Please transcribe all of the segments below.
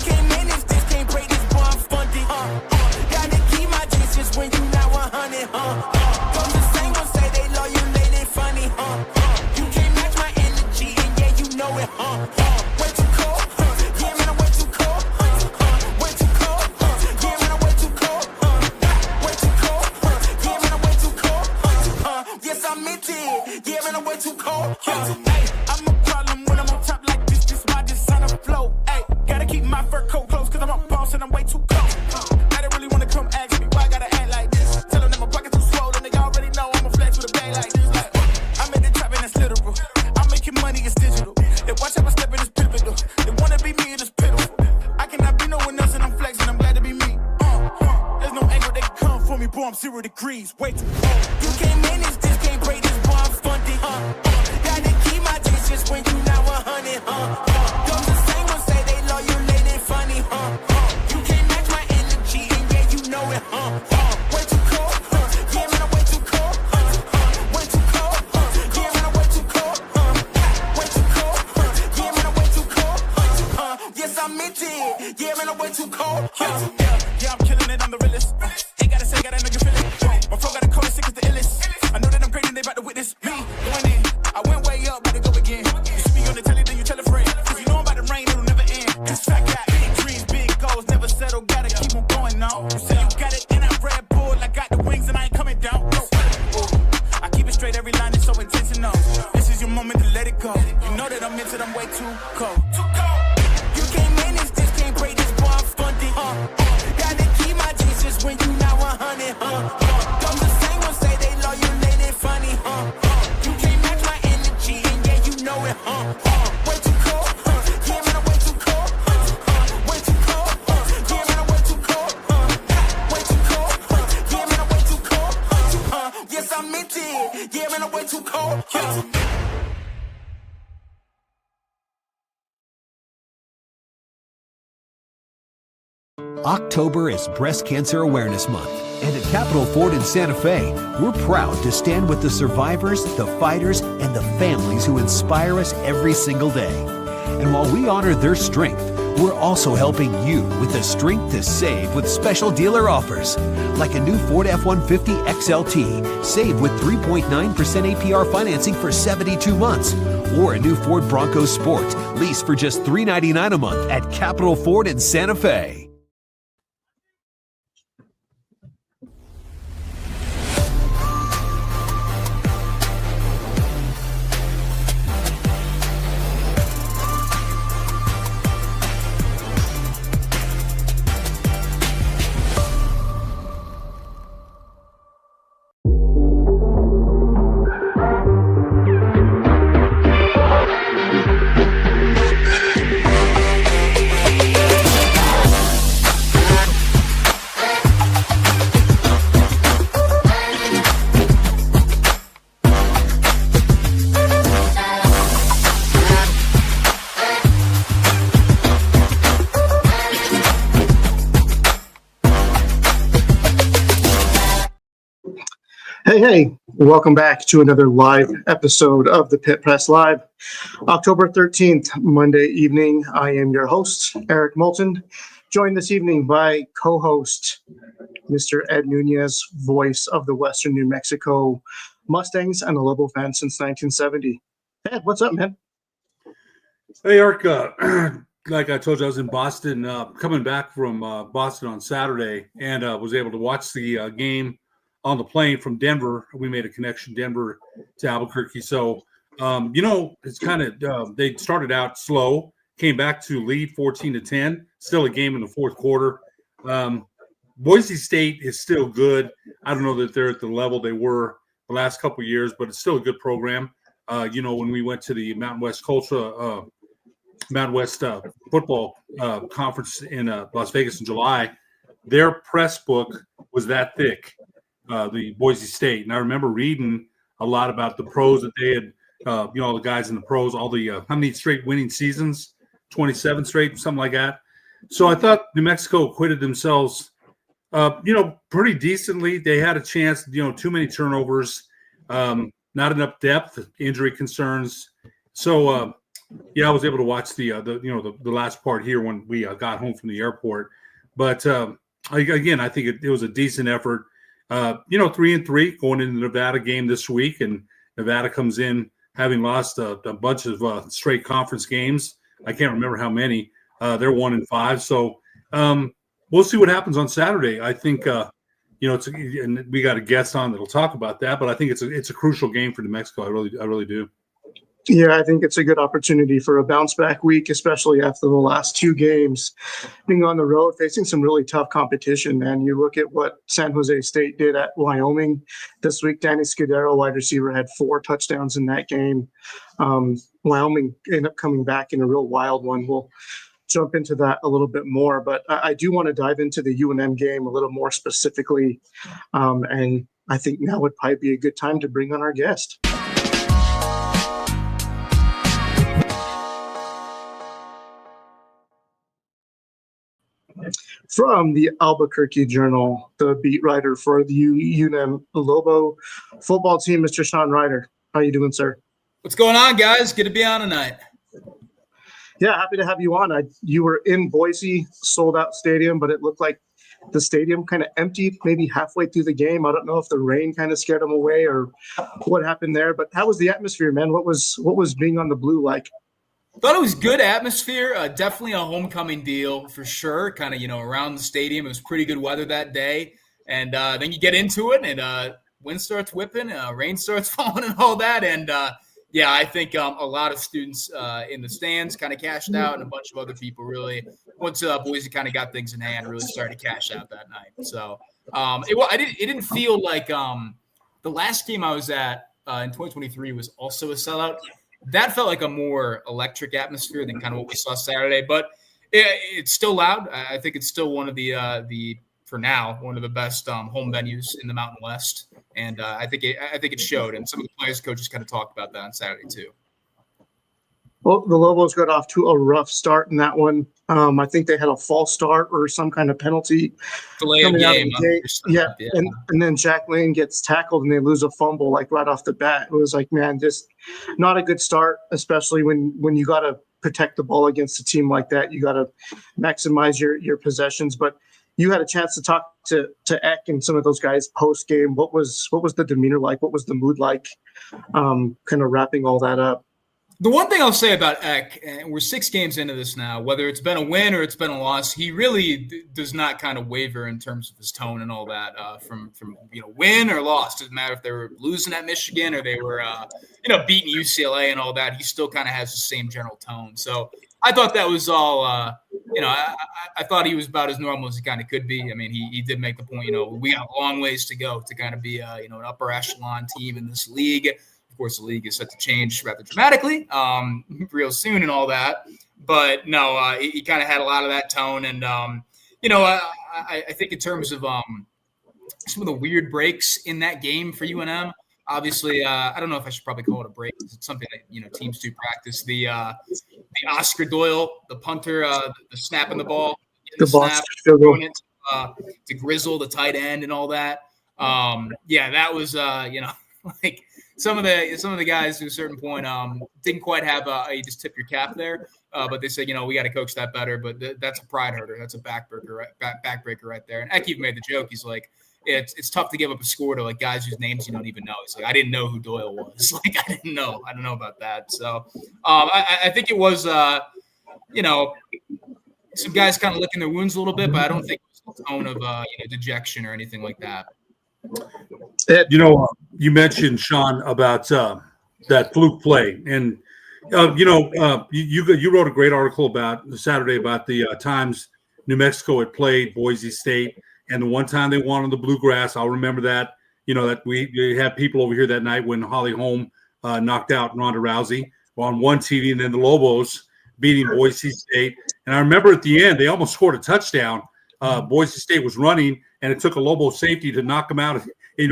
can't manage this, can't break this, boy, I'm funded. Gotta keep my distance when you not 100, Those the same ones say they love you, they funny, You can't match my energy, and yeah, you know it, Way too cold, yeah, man, I'm way too cold, Way too cold, yeah, man, I'm way too cold, Way too cold, yeah, man, I'm way too cold, Yes, I meant it, yeah, man, I'm way too cold, Hey, I'm a problem when I'm on top like this why this on the flow, hey. Gotta keep my fur coat close, cause I'm a boss and I'm way too cold. I don't really wanna come ask me why I gotta act like this. Tell them that my pockets too swollen, they already know I'm a flex with a bag like this. Like, I'm at the top and that's literal. I'm making money, it's digital. They watch how I step in this pivotal. They wanna be me, it's pitiful. I cannot be no one else and I'm flexing, I'm glad to be me. There's no angle they can come for me, boy, I'm 0 degrees. Wait too cold. You can't manage this, can't break this, boy, I'm funded. Gotta keep my distance when you not 100, Those the same ones say they love you, they funny, You can't match my energy, and yeah, you know it, Way too cold, yeah, man, I'm way too cold, Way too cold, yeah, man, I'm way too cold, Way too cold, yeah, man, I'm way too cold, Yes, I meant it, yeah, man, I'm way too cold, Yeah, I'm killing it, I'm the realest. Ain't gotta say, gotta know you feel it. My flow got a cold and sick as the illest. I know that I'm great and they about to witness me going in. I went way up, about to go again. You see me on the telly, then you tell a friend. Cause you know I'm about to rain, it'll never end. Cause I got big dreams, big goals, never settle, gotta keep on going now. You say you got it, and I'm Red Bull, I got the wings and I ain't coming down. No. I keep it straight, every line is so intentional. This is your moment to let it go. You know that I'm into them way too cold. You can't manage this, can't break this, boy, I'm funded. Gotta keep my distance when you not 100, Those the same ones say they love you, they funny, You can't match my energy, and yeah, you know it, Way too cold, yeah, man, I'm way too cold, Way too cold, yeah, man, I'm way too cold, Way too cold, yeah, man, I'm way too cold, Yes, I meant it, yeah, man, I'm way too cold, October is Breast Cancer Awareness Month, and at Capitol Ford in Santa Fe, we're proud to stand with the survivors, the fighters, and the families who inspire us every single day. And while we honor their strength, we're also helping you with the strength to save with special dealer offers, like a new Ford F-150 XLT, save with 3.9% APR financing for 72 months, or a new Ford Bronco Sport, lease for just $399 a month at Capitol Ford in Santa Fe. Hey, welcome back to another live episode of the Pit Press Live. October 13th, Monday evening. I am your host, Eric Moulton, joined this evening by co-host, Mr. Ed Nunez, voice of the Western New Mexico Mustangs and a Lobo fan since 1970. Ed, what's up, man? Hey, Eric. Like I told you, I was in Boston, coming back from Boston on Saturday, and was able to watch the game on the plane from Denver. We made a connection, Denver to Albuquerque. So, it's kind of, they started out slow, came back to lead 14-10, still a game in the fourth quarter. Boise State is still good. I don't know that they're at the level they were the last couple of years, but it's still a good program. When we went to the Mountain West football conference in Las Vegas in July, their press book was that thick. The Boise State. And I remember reading a lot about the pros that they had, all the guys in the pros, all the, how many straight winning seasons, 27 straight, something like that. So I thought New Mexico acquitted themselves, pretty decently. They had a chance, too many turnovers. not enough depth, injury concerns. So, I was able to watch the last part here when we got home from the airport. But again, I think it was a decent effort. 3-3 going into the Nevada game this week, and Nevada comes in having lost a bunch of straight conference games. I can't remember how many. They're 1-5. So we'll see what happens on Saturday. I think and we got a guest on that'll talk about that, but I think it's a crucial game for New Mexico. I really do. Yeah, I think it's a good opportunity for a bounce back week, especially after the last 2 games being on the road, facing some really tough competition, man. You look at what San Jose State did at Wyoming this week. Danny Scudero, wide receiver, had 4 touchdowns in that game. Wyoming ended up coming back in a real wild one. We'll jump into that a little bit more, but I do want to dive into the UNM game a little more specifically. And I think now would probably be a good time to bring on our guest. From the Albuquerque Journal, the beat writer for the UNM Lobo football team, Mr. Sean Reider. How are you doing, sir? What's going on, guys? Good to be on tonight. Yeah, happy to have you on. You were in Boise, sold-out stadium, but it looked like the stadium kind of emptied maybe halfway through the game. I don't know if the rain kind of scared them away or what happened there, but how was the atmosphere, man? What was being on the blue like? Thought it was good atmosphere. Definitely a homecoming deal for sure. Kind of, around the stadium. It was pretty good weather that day. And then you get into it and wind starts whipping, rain starts falling and all that. And, I think a lot of students in the stands kind of cashed out, and a bunch of other people really, once Boise kind of got things in hand, really started to cash out that night. So it didn't feel like the last game I was at in 2023 was also a sellout. That felt like a more electric atmosphere than kind of what we saw Saturday, but it's still loud. I think it's still one of the for now, one of the best home venues in the Mountain West. And I think it showed. And some of the players, coaches kind of talked about that on Saturday too. Well, the Lobos got off to a rough start in that one. I think they had a false start or some kind of penalty. Delay of game. Yeah. And then Jack Lane gets tackled and they lose a fumble like right off the bat. It was like, man, just not a good start, especially when you got to protect the ball against a team like that. You got to maximize your possessions. But you had a chance to talk to Eck and some of those guys post game. What was the demeanor like? What was the mood like? Kind of wrapping all that up. The one thing I'll say about Eck, and we're 6 games into this now, whether it's been a win or it's been a loss, he really does not kind of waver in terms of his tone and all that from win or loss. Doesn't matter if they were losing at Michigan or they were beating UCLA and all that. He still kind of has the same general tone. So I thought that was all I thought he was about as normal as he kind of could be. I mean, he did make the point, we got a long ways to go to kind of be an upper echelon team in this league. Of course, the league is set to change rather dramatically real soon and all that. But no, he kind of had a lot of that tone. And, I think in terms of some of the weird breaks in that game for UNM, obviously, I don't know if I should probably call it a break. It's something that, teams do practice. The Oscar Doyle, the punter, the snapping the ball, the snap, going it to Grizzle, the tight end and all that. That was, like – some of the guys to a certain point didn't quite have you just tip your cap there, but they said we got to coach that better. But that's a pride hurter, that's a backbreaker right there. And Eck even made the joke. He's like, it's tough to give up a score to like guys whose names you don't even know. He's like, I didn't know who Doyle was. Like I don't know about that. So I think it was some guys kind of licking their wounds a little bit, but I don't think it was a tone of dejection or anything like that. You mentioned, Sean, about that fluke play, and you wrote a great article about Saturday about the times New Mexico had played Boise State, and the one time they won on the Bluegrass. I'll remember that. That we had people over here that night when Holly Holm knocked out Ronda Rousey on one TV, and then the Lobos beating Boise State. And I remember at the end they almost scored a touchdown. Boise State was running, and it took a Lobo safety to knock him out.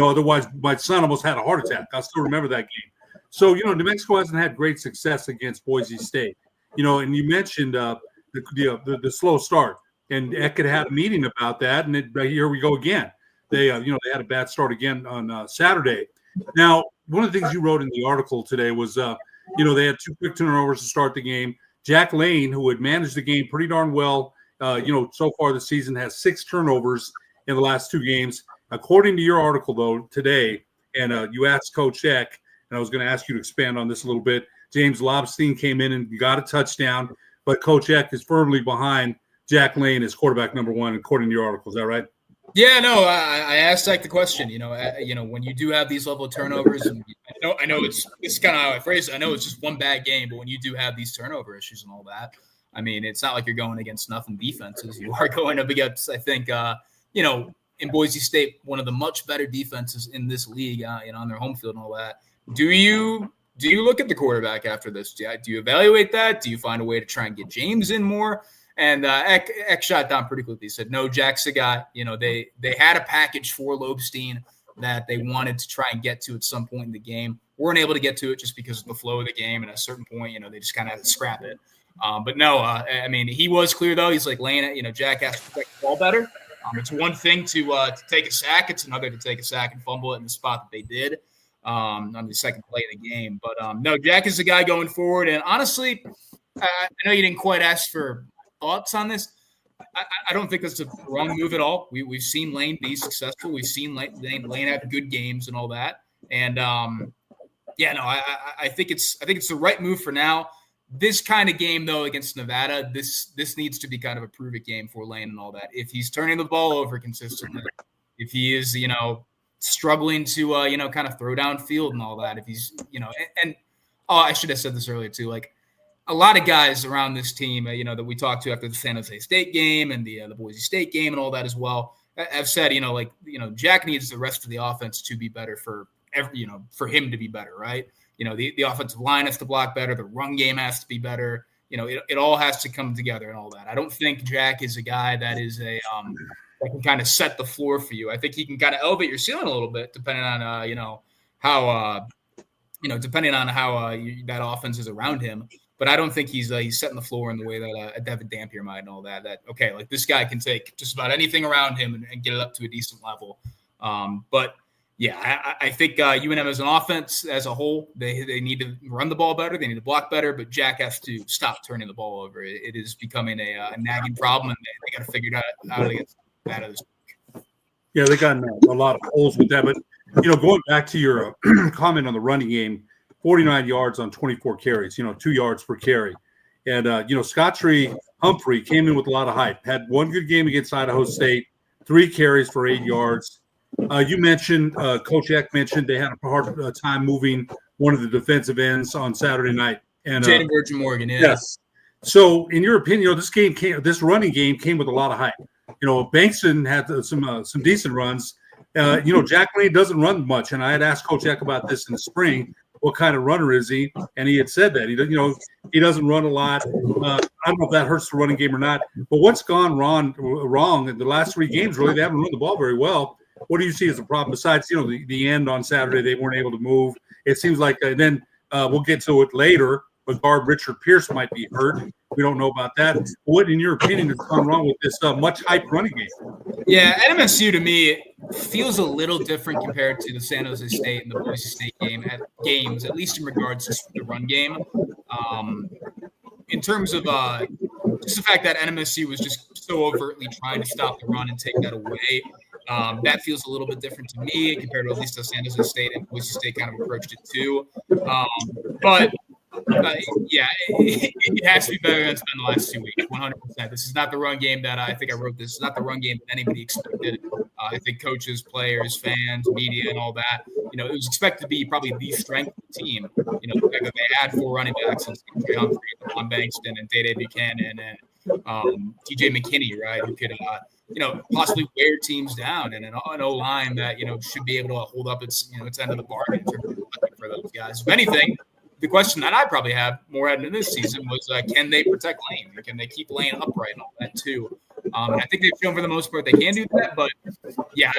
Otherwise my son almost had a heart attack. I still remember that game. So, New Mexico hasn't had great success against Boise State. And you mentioned the slow start, and Eck had a meeting about that, and here we go again. They had a bad start again on Saturday. Now, one of the things you wrote in the article today was, they had 2 quick turnovers to start the game. Jack Lane, who had managed the game pretty darn well, so far this season, has 6 turnovers in the last 2 games. According to your article, though, today, and you asked Coach Eck, and I was going to ask you to expand on this a little bit. James Lobstein came in and got a touchdown, but Coach Eck is firmly behind Jack Lane as quarterback number 1, according to your article. Is that right? Yeah, no, I asked Eck the question. When you do have these level of turnovers, and I know it's kind of how I phrase it. I know it's just one bad game, but when you do have these turnover issues and all that, I mean, it's not like you're going against nothing defenses. You are going up against, I think, in Boise State, one of the much better defenses in this league, on their home field and all that. Do you look at the quarterback after this? Do you evaluate that? Do you find a way to try and get James in more? And Eck shot down pretty quickly. He said, no, Jack's the guy. They had a package for Lobstein that they wanted to try and get to at some point in the game. Weren't able to get to it just because of the flow of the game. And at a certain point, they just kind of had to scrap it. But no, he was clear, though. He's like laying it. Jack has to protect the ball better. It's one thing to take a sack. It's another to take a sack and fumble it in the spot that they did on the second play of the game. But no, Jack is the guy going forward. And honestly, I know you didn't quite ask for thoughts on this. I don't think that's a wrong move at all. We've seen Lane be successful. We've seen Lane have good games and all that. And I think it's the right move for now. This kind of game, though, against Nevada, this needs to be kind of a prove-it game for Lane and all that. If he's turning the ball over consistently, if he is, struggling to, kind of throw down field and all that, if he's, I should have said this earlier too, like a lot of guys around this team, that we talked to after the San Jose State game and the Boise State game and all that as well, have said, Jack needs the rest of the offense to be better for him to be better, right? The offensive line has to block better. The run game has to be better. It all has to come together and all that. I don't think Jack is a guy that is that can kind of set the floor for you. I think he can kind of elevate your ceiling a little bit depending on how that offense is around him. But I don't think he's setting the floor in the way that Devin Dampier might and all that. That okay, like this guy can take just about anything around him and get it up to a decent level. But yeah, I think UNM as an offense as a whole, they need to run the ball better. They need to block better, but Jack has to stop turning the ball over. It is becoming a nagging problem, and they got to figure it out against that. Yeah, they got a lot of holes with that. But, going back to your comment on the running game, 49 yards on 24 carries, 2 yards per carry. And, Scottree Humphrey came in with a lot of hype, had one good game against Idaho State, 3 carries for 8 yards. You mentioned, Coach Eck mentioned they had a hard time moving one of the defensive ends on Saturday night. And Jaden Virgin Morgan, yeah. Yes. So, in your opinion, this running game came with a lot of hype. Bankston had some decent runs. Jack Lane doesn't run much, and I had asked Coach Eck about this in the spring. What kind of runner is he? And he had said that he doesn't run a lot. I don't know if that hurts the running game or not. But what's gone wrong in the last 3 games? Really, they haven't run the ball very well. What do you see as a problem besides, the end on Saturday, they weren't able to move. It seems like then we'll get to it later, but guard Richard Pierce might be hurt. We don't know about that. What, in your opinion, has gone wrong with this much hype running game? Yeah, NMSU to me feels a little different compared to the San Jose State and the Boise State games, at least in regards to the run game. In terms of just the fact that NMSU was just so overtly trying to stop the run and take that away, that feels a little bit different to me compared to at least how San Jose State and Boise State kind of approached it too. But it has to be better than it's been the last 2 weeks, 100%. This is not the run game that I think I wrote. This is not the run game that anybody expected. I think coaches, players, fans, media, and all that, it was expected to be probably the strength of the team. The fact that they had 4 running backs and Trey Humphrey, Don Bankston, and Dede Buchanan, and TJ McKinney, right, who could possibly wear teams down, and an O-line that should be able to hold up its end of the bargain for those guys. If anything, the question that I probably have more heading into this season was, can they protect Lane? Can they keep Lane upright and all that too? And I think they've shown for the most part they can do that. But yeah,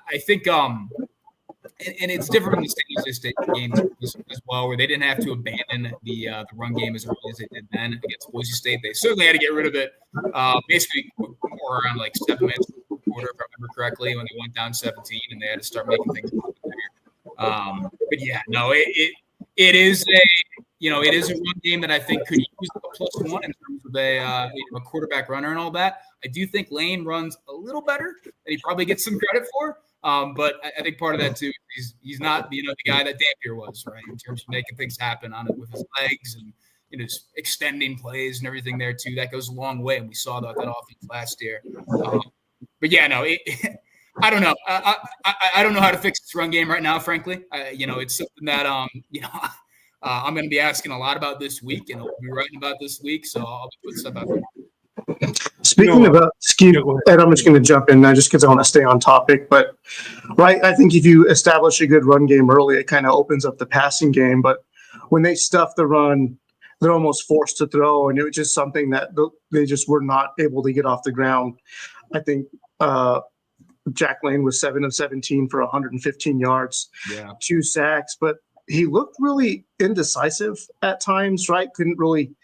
I think and it's different in the San Jose State games as well, where they didn't have to abandon the run game as early as they did then against Boise State. They certainly had to get rid of it basically more around like 7 minutes per quarter, if I remember correctly, when they went down 17, and they had to start making things happen there. But yeah, no, it is a run game that I think could use a +1 in terms of a quarterback runner and all that. I do think Lane runs a little better than he probably gets some credit for. But I think part of that too, he's not the guy that Dampier was, right, in terms of making things happen on it with his legs and just extending plays and everything there too. That goes a long way, and we saw that offense last year. But yeah, no, I don't know. I don't know how to fix this run game right now, frankly. It's something that I'm going to be asking a lot about this week, and I'll be writing about this week. So I'll be putting stuff out there. Speaking about scheme, Ed, I'm just going to jump in now just because I want to stay on topic. But right, I think if you establish a good run game early, it kind of opens up the passing game. But when they stuff the run, they're almost forced to throw, and it was just something that they just were not able to get off the ground. I think Jack Lane was 7 of 17 for 115 yards, 2 sacks, but he looked really indecisive at times, right? Couldn't really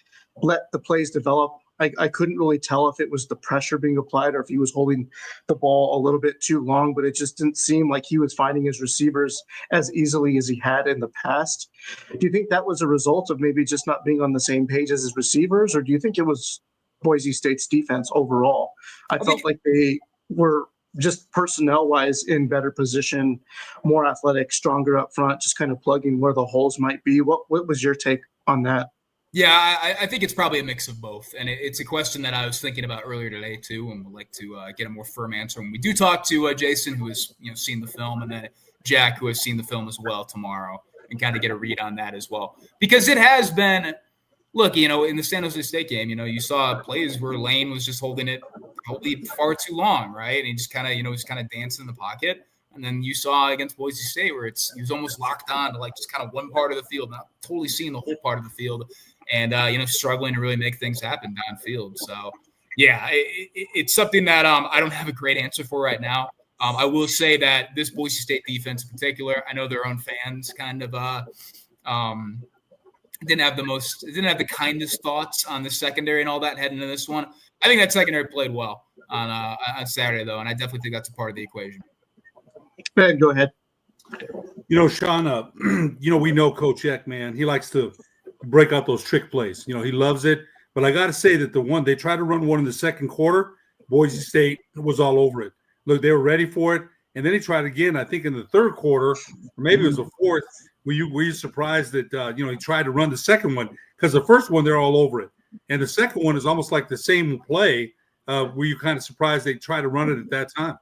let the plays develop. I couldn't really tell if it was the pressure being applied or if he was holding the ball a little bit too long, but it just didn't seem like he was finding his receivers as easily as he had in the past. Do you think that was a result of maybe just not being on the same page as his receivers, or do you think it was Boise State's defense overall? I felt like they were just personnel-wise in better position, more athletic, stronger up front, just kind of plugging where the holes might be. What was your take on that? Yeah, I think it's probably a mix of both. And it's a question that I was thinking about earlier today, too, and would like to get a more firm answer. And we do talk to Jason, who has seen the film, and then Jack, who has seen the film as well, tomorrow, and kind of get a read on that as well. Because it has been – look, in the San Jose State game, you saw plays where Lane was just holding it probably far too long, right? And he just kind of, was kind of dancing in the pocket. And then you saw against Boise State where he was almost locked on to just kind of one part of the field, not totally seeing the whole part of the field. And, struggling to really make things happen downfield. So, yeah, it's something that I don't have a great answer for right now. I will say that this Boise State defense in particular, I know their own fans kind of didn't have the kindest thoughts on the secondary and all that heading into this one. I think that secondary played well on Saturday, though, and I definitely think that's a part of the equation. Ben, go ahead. Sean, we know Coach Eck, man. He likes to break out those trick plays. He loves it. But I got to say that the one they tried to run one in the second quarter, Boise State was all over it. Look, they were ready for it. And then he tried again, I think in the third quarter, or maybe it was the fourth. Were you surprised that, he tried to run the second one? Because the first one, they're all over it. And the second one is almost like the same play. Were you kind of surprised they tried to run it at that time?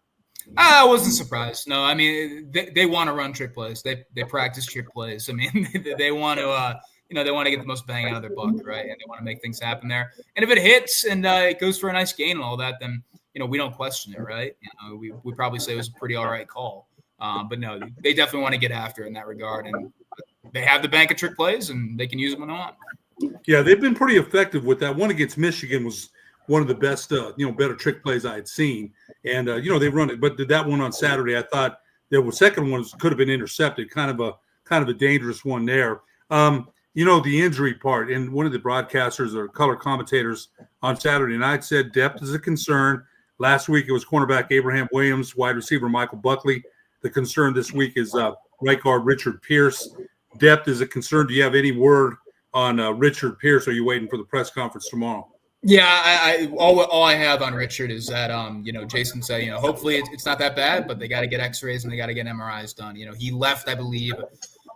I wasn't surprised. No, I mean, they want to run trick plays. They practice trick plays. I mean, they want to they want to get the most bang out of their buck, right? And they want to make things happen there. And if it hits and it goes for a nice gain and all that, then, we don't question it, right? We probably say it was a pretty all right call. But no, they definitely want to get after it in that regard. And they have the bank of trick plays, and they can use them when they want. Yeah, they've been pretty effective with that. One against Michigan was one of the best, better trick plays I had seen. And, they run it. But that one on Saturday, I thought the second one could have been intercepted, kind of a dangerous one there. The injury part, and one of the broadcasters or color commentators on Saturday night said depth is a concern. Last week it was cornerback Abraham Williams, wide receiver Michael Buckley. The concern this week is right guard Richard Pierce. Depth is a concern. Do you have any word on Richard Pierce? Or are you waiting for the press conference tomorrow? Yeah, all I have on Richard is that Jason said hopefully it's not that bad, but they got to get X-rays and they got to get MRIs done. He left, I believe,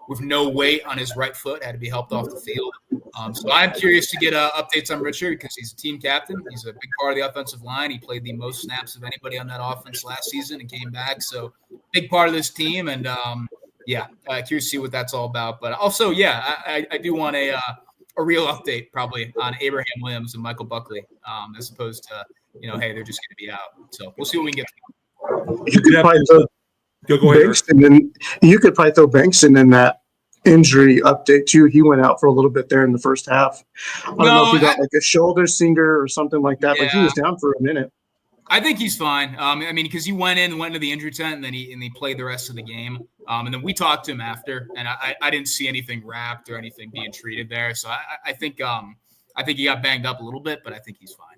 with no weight on his right foot, had to be helped off the field. So I'm curious to get updates on Richard because he's a team captain. He's a big part of the offensive line. He played the most snaps of anybody on that offense last season and came back. So big part of this team. And curious to see what that's all about. But also, I do want a real update probably on Abraham Williams and Michael Buckley as opposed to, hey, they're just going to be out. So we'll see what we can get. You could probably throw Bankston in that injury update too. He went out for a little bit there in the first half. I don't know if he got like a shoulder singer or something like that, but he was down for a minute. I think he's fine. Because he went into the injury tent and then he played the rest of the game. And then we talked to him after, and I didn't see anything wrapped or anything being treated there. So I think he got banged up a little bit, but I think he's fine.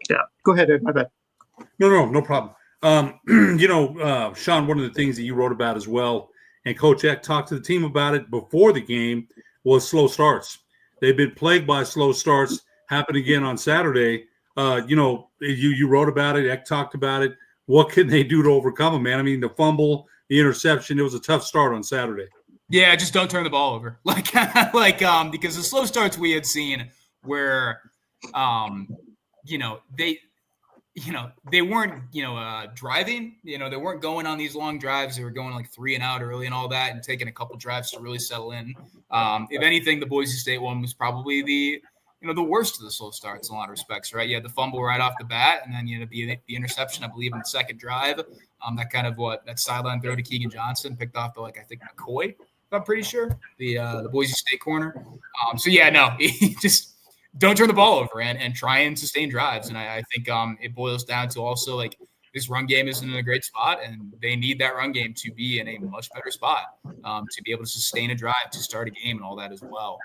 Yeah, go ahead, Ed. My bad. No problem. Sean, one of the things that you wrote about as well, and Coach Eck talked to the team about it before the game, was slow starts. They've been plagued by slow starts. Happened again on Saturday. You wrote about it. Eck talked about it. What can they do to overcome them, man? I mean, the fumble, the interception, it was a tough start on Saturday. Yeah, just don't turn the ball over. Because the slow starts we had seen where, they weren't, driving, they weren't going on these long drives. They were going like 3 and out early and all that and taking a couple drives to really settle in. If anything, the Boise State one was probably the worst of the slow starts in a lot of respects, right? You had the fumble right off the bat, and then you had the interception, I believe, in the second drive. That sideline throw to Keegan Johnson picked off I think McCoy, I'm pretty sure, the Boise State corner. Just don't turn the ball over and try and sustain drives. And I think it boils down to also like this run game isn't in a great spot, and they need that run game to be in a much better spot to be able to sustain a drive, to start a game and all that as well.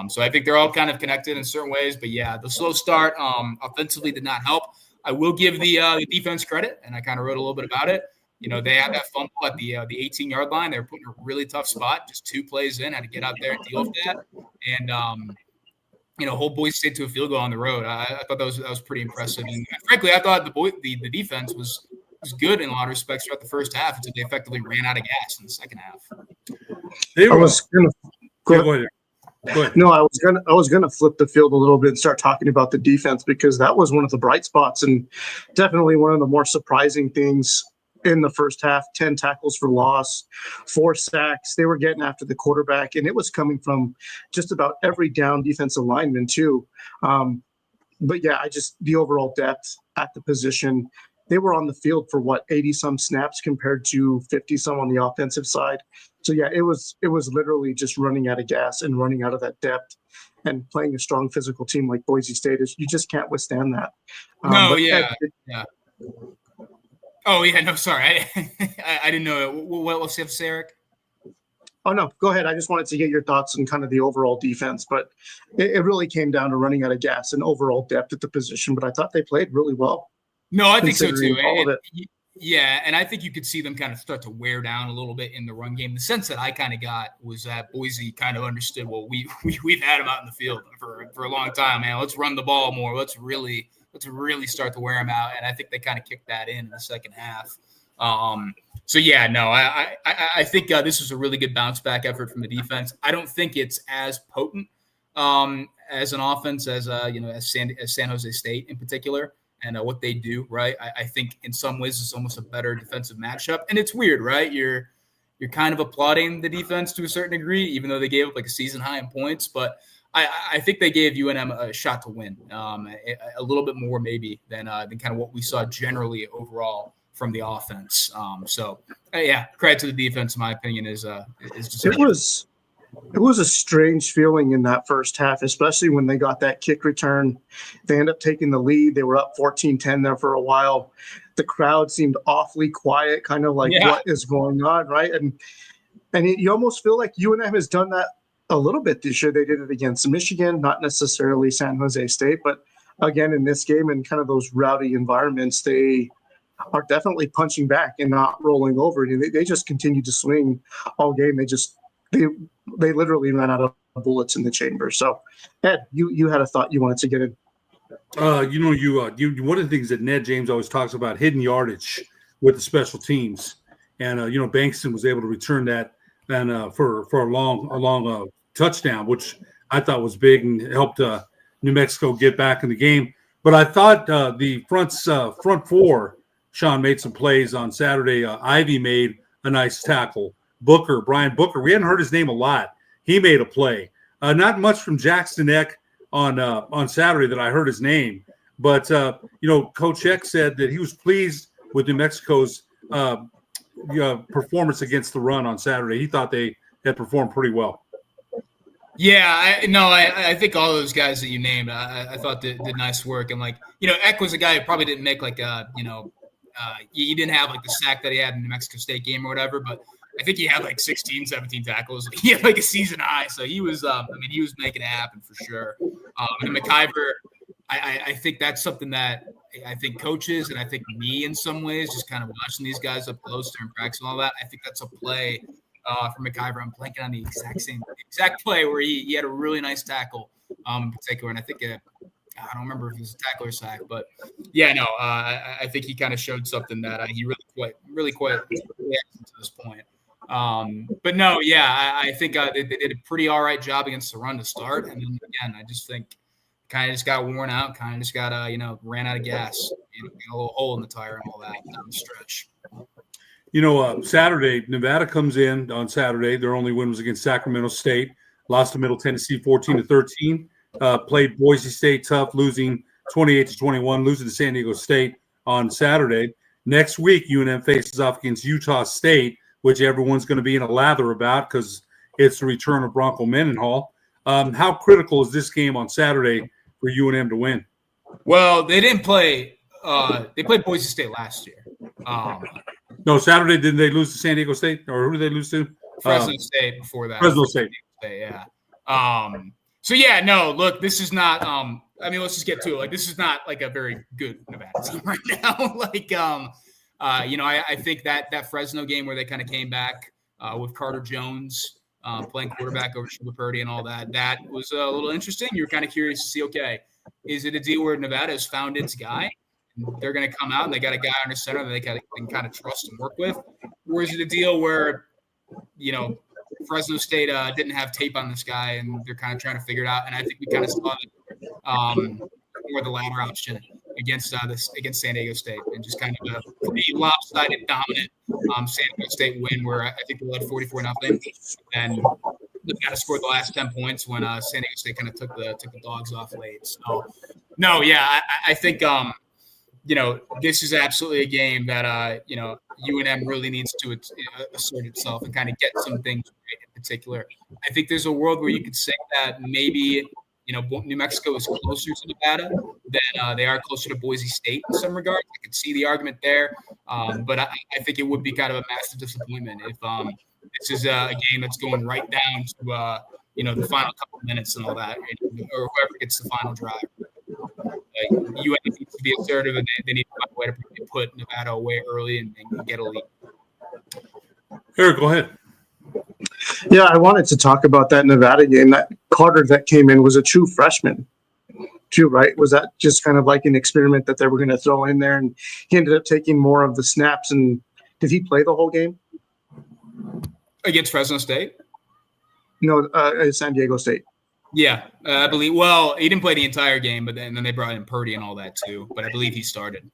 So I think they're all kind of connected in certain ways, but yeah, the slow start offensively did not help. I will give the defense credit, and I kind of wrote a little bit about it. They had that fumble at the 18-yard line. They were put in a really tough spot. Just 2 plays in, had to get out there and deal with that, and hold Boise State to a field goal on the road. I thought that was pretty impressive. And frankly, I thought the defense was good in a lot of respects throughout the first half until they effectively ran out of gas in the second half. Go ahead. No, I was gonna flip the field a little bit and start talking about the defense, because that was one of the bright spots and definitely one of the more surprising things in the first half. 10 tackles for loss, 4 sacks. They were getting after the quarterback, and it was coming from just about every down defensive lineman too. But yeah, the overall depth at the position. They were on the field for 80 some snaps compared to 50 some on the offensive side. So yeah, it was literally just running out of gas and running out of that depth, and playing a strong physical team like Boise State you just can't withstand that. Yeah. Oh yeah, no, sorry, I didn't know it. What was it, Eric? Oh no, go ahead. I just wanted to get your thoughts on kind of the overall defense, but it really came down to running out of gas and overall depth at the position. But I thought they played really well. No, I think so too. And I think you could see them kind of start to wear down a little bit in the run game. The sense that I kind of got was that Boise kind of understood, well, we've had them out in the field for a long time, man. Let's run the ball more. Let's really start to wear them out. And I think they kind of kicked that in the second half. So yeah, no, I think this was a really good bounce back effort from the defense. I don't think it's as potent as an offense as San Jose State in particular. And what they do, right? I think in some ways it's almost a better defensive matchup. And it's weird, right? You're kind of applauding the defense to a certain degree, even though they gave up like a season high in points. But I think they gave UNM a shot to win, a little bit more maybe than kind of what we saw generally overall from the offense. Yeah, credit to the defense, in my opinion, is just It was a strange feeling in that first half, especially when they got that kick return. They ended up taking the lead. They were up 14-10 there for a while. The crowd seemed awfully quiet, kind of like, what is going on, right? And you almost feel like UNM has done that a little bit this year. They did it against Michigan, not necessarily San Jose State, but again, in this game, in kind of those rowdy environments, they are definitely punching back and not rolling over. They just continue to swing all game. They literally ran out of bullets in the chamber. So, Ed, you had a thought you wanted to get in. One of the things that Ned James always talks about, hidden yardage with the special teams, and Bankston was able to return that and for a long touchdown, which I thought was big and helped New Mexico get back in the game. But I thought the front four, Sean, made some plays on Saturday. Ivy made a nice tackle. Brian Booker, we hadn't heard his name a lot. He made a play. Not much from Jackson Eck on Saturday that I heard his name. But, Coach Eck said that he was pleased with New Mexico's performance against the run on Saturday. He thought they had performed pretty well. Yeah, I think all those guys that you named, I thought did nice work. And, Eck was a guy who probably didn't make, he didn't have, the sack that he had in the New Mexico State game or whatever, but I think he had 16, 17 tackles. He had a season high. So he was, he was making it happen for sure. And McIver, I think that's something that I think coaches and I think me in some ways, just kind of watching these guys up close during practice and all that, I think that's a play from McIver. I'm blanking on the exact play where he had a really nice tackle in particular. And I think I don't remember if it was a tackle or sack, but yeah, no, I think he kind of showed something that he really quite reacted to this point. But no, yeah, I think they did a pretty all right job against the run to start. And then again, I just think kind of just got worn out, kind of just got, ran out of gas, got a little hole in the tire and all that down the stretch. Saturday, Nevada comes in on Saturday. Their only win was against Sacramento State, lost to Middle Tennessee 14-13, played Boise State tough, losing 28-21, losing to San Diego State on Saturday. Next week, UNM faces off against Utah State, which everyone's going to be in a lather about because it's the return of Bronco Mendenhall. How critical is this game on Saturday for UNM to win? Well, they didn't play. They played Boise State last year. No, Saturday, didn't they lose to San Diego State? Or who did they lose to? Fresno State before that. Fresno State. Yeah. So, yeah, no, look, this is not let's just get to it. Like, this is not, like, a very good Nevada team right now. I think that Fresno game where they kind of came back with Carter Jones playing quarterback over Sugar Purdy and all that was a little interesting. You were kind of curious to see, okay, is it a deal where Nevada has found its guy? They're going to come out and they got a guy under center that they can kind of trust and work with? Or is it a deal where, Fresno State didn't have tape on this guy and they're kind of trying to figure it out? And I think we kind of saw it more the latter option against San Diego State, and just kind of a pretty lopsided, dominant San Diego State win where I think they led 44-0, and they kind of scored the last 10 points when San Diego State kind of took the dogs off late. So, no, yeah, I think this is absolutely a game that UNM really needs to assert itself and kind of get some things right in particular. I think there's a world where you could say that maybe New Mexico is closer to Nevada than they are closer to Boise State in some regards. I could see the argument there, but I think it would be kind of a massive disappointment if this is a game that's going right down to the final couple of minutes and all that, or whoever gets the final drive. UNM needs to be assertive, and they need to find a way to put Nevada away early and get a lead. Eric, go ahead. Yeah, I wanted to talk about that Nevada game. That Carter that came in was a true freshman, too, right? Was that just kind of like an experiment that they were going to throw in there, and he ended up taking more of the snaps? And did he play the whole game against Fresno State? No, San Diego State. Yeah, I believe. Well, he didn't play the entire game, but then they brought in Purdy and all that too. But I believe he started.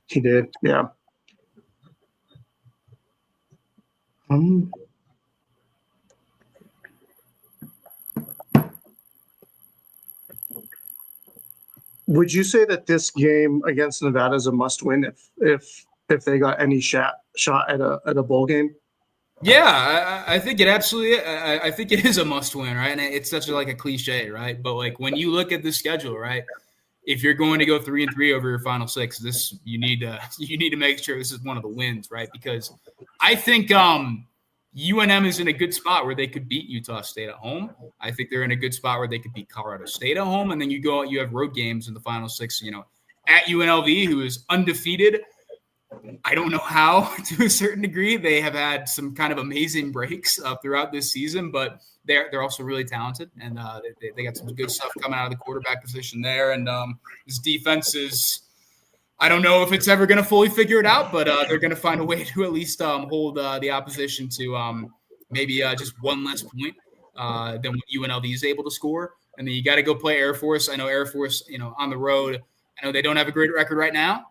He did, yeah. Would you say that this game against Nevada is a must-win if they got any shot at a bowl game? Yeah, I think it absolutely. I think it is a must-win, right? And it's such a cliche, right? But when you look at the schedule, right? If you're going to go 3-3 over your final six, you need to make sure this is one of the wins, right? Because I think UNM is in a good spot where they could beat Utah State at home. I think they're in a good spot where they could beat Colorado State at home, and then you have road games in the final six. At UNLV, who is undefeated. I don't know how, to a certain degree. They have had some kind of amazing breaks throughout this season, but they're also really talented, and they got some good stuff coming out of the quarterback position there. And this defense is, I don't know if it's ever going to fully figure it out, but they're going to find a way to at least hold the opposition to maybe just one less point than what UNLV is able to score. And then you got to go play Air Force. I know Air Force, on the road, I know they don't have a great record right now,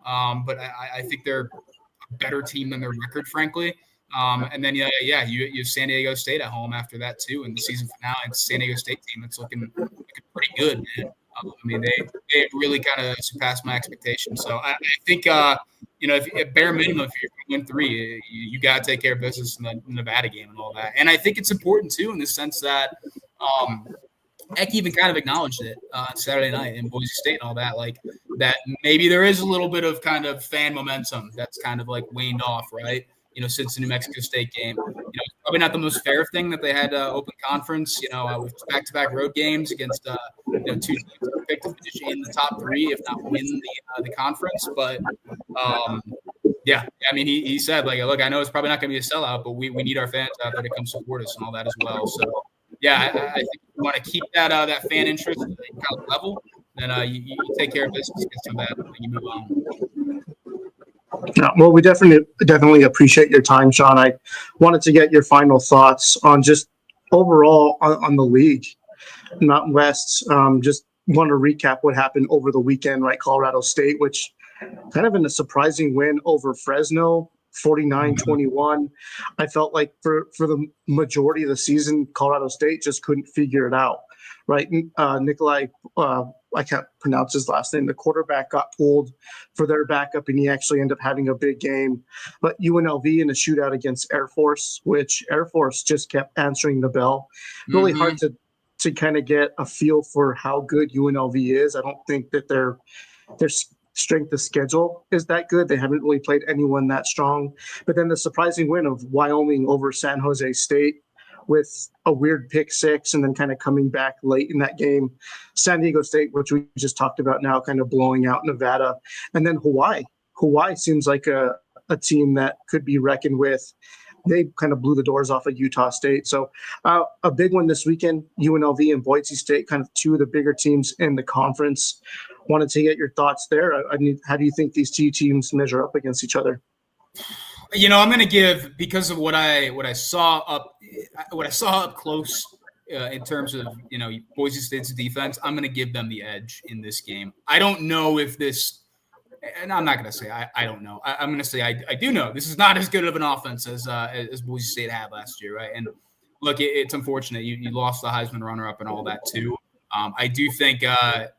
but I think they're a better team than their record, frankly. And then, you have San Diego State at home after that, too. And the season finale, it's San Diego State team that's looking pretty good, man. They really kind of surpassed my expectations. So I think, if at bare minimum, if you're going to win 3, you got to take care of business in the Nevada game and all that. And I think it's important, too, in the sense that Eck even kind of acknowledged it Saturday night in Boise State and all that, that maybe there is a little bit of kind of fan momentum that's kind of waned off, right? Since the New Mexico State game. It's probably not the most fair thing that they had open conference, with back-to-back road games against, 2 teams that picked to finish in the top 3, if not win the conference. But, Yeah, I mean, he said, like, look, I know it's probably not going to be a sellout, but we need our fans out there to come support us and all that as well. So, yeah, I think you want to keep that fan interest kind of level. Then you take care of business, get some bad, and you move on. Yeah, well, we definitely appreciate your time, Sean. I wanted to get your final thoughts on just overall on the league, Mountain West. Just want to recap what happened over the weekend, right? Colorado State, which kind of in a surprising win over Fresno, 49-21. I felt like for the majority of the season, Colorado State just couldn't figure it out, right? Nikolai, I can't pronounce his last name. The quarterback got pulled for their backup, and he actually ended up having a big game. But UNLV in a shootout against Air Force, which Air Force just kept answering the bell. Really hard to kind of get a feel for how good UNLV is. I don't think that their strength of schedule is that good. They haven't really played anyone that strong. But then the surprising win of Wyoming over San Jose State with a weird pick six, and then kind of coming back late in that game. San Diego State, which we just talked about now, kind of blowing out Nevada. And then Hawaii. Hawaii seems like a team that could be reckoned with. They kind of blew the doors off of Utah State. So a big one this weekend, UNLV and Boise State, kind of two of the bigger teams in the conference. Wanted to get your thoughts there. How do you think these two teams measure up against each other? I'm going to give, because of what I saw up close in terms of Boise State's defense, I'm going to give them the edge in this game. I don't know if this, and I'm not going to say I don't know. I'm going to say I do know this is not as good of an offense as Boise State had last year, right? And look, it's unfortunate you lost the Heisman runner-up and all that too. I do think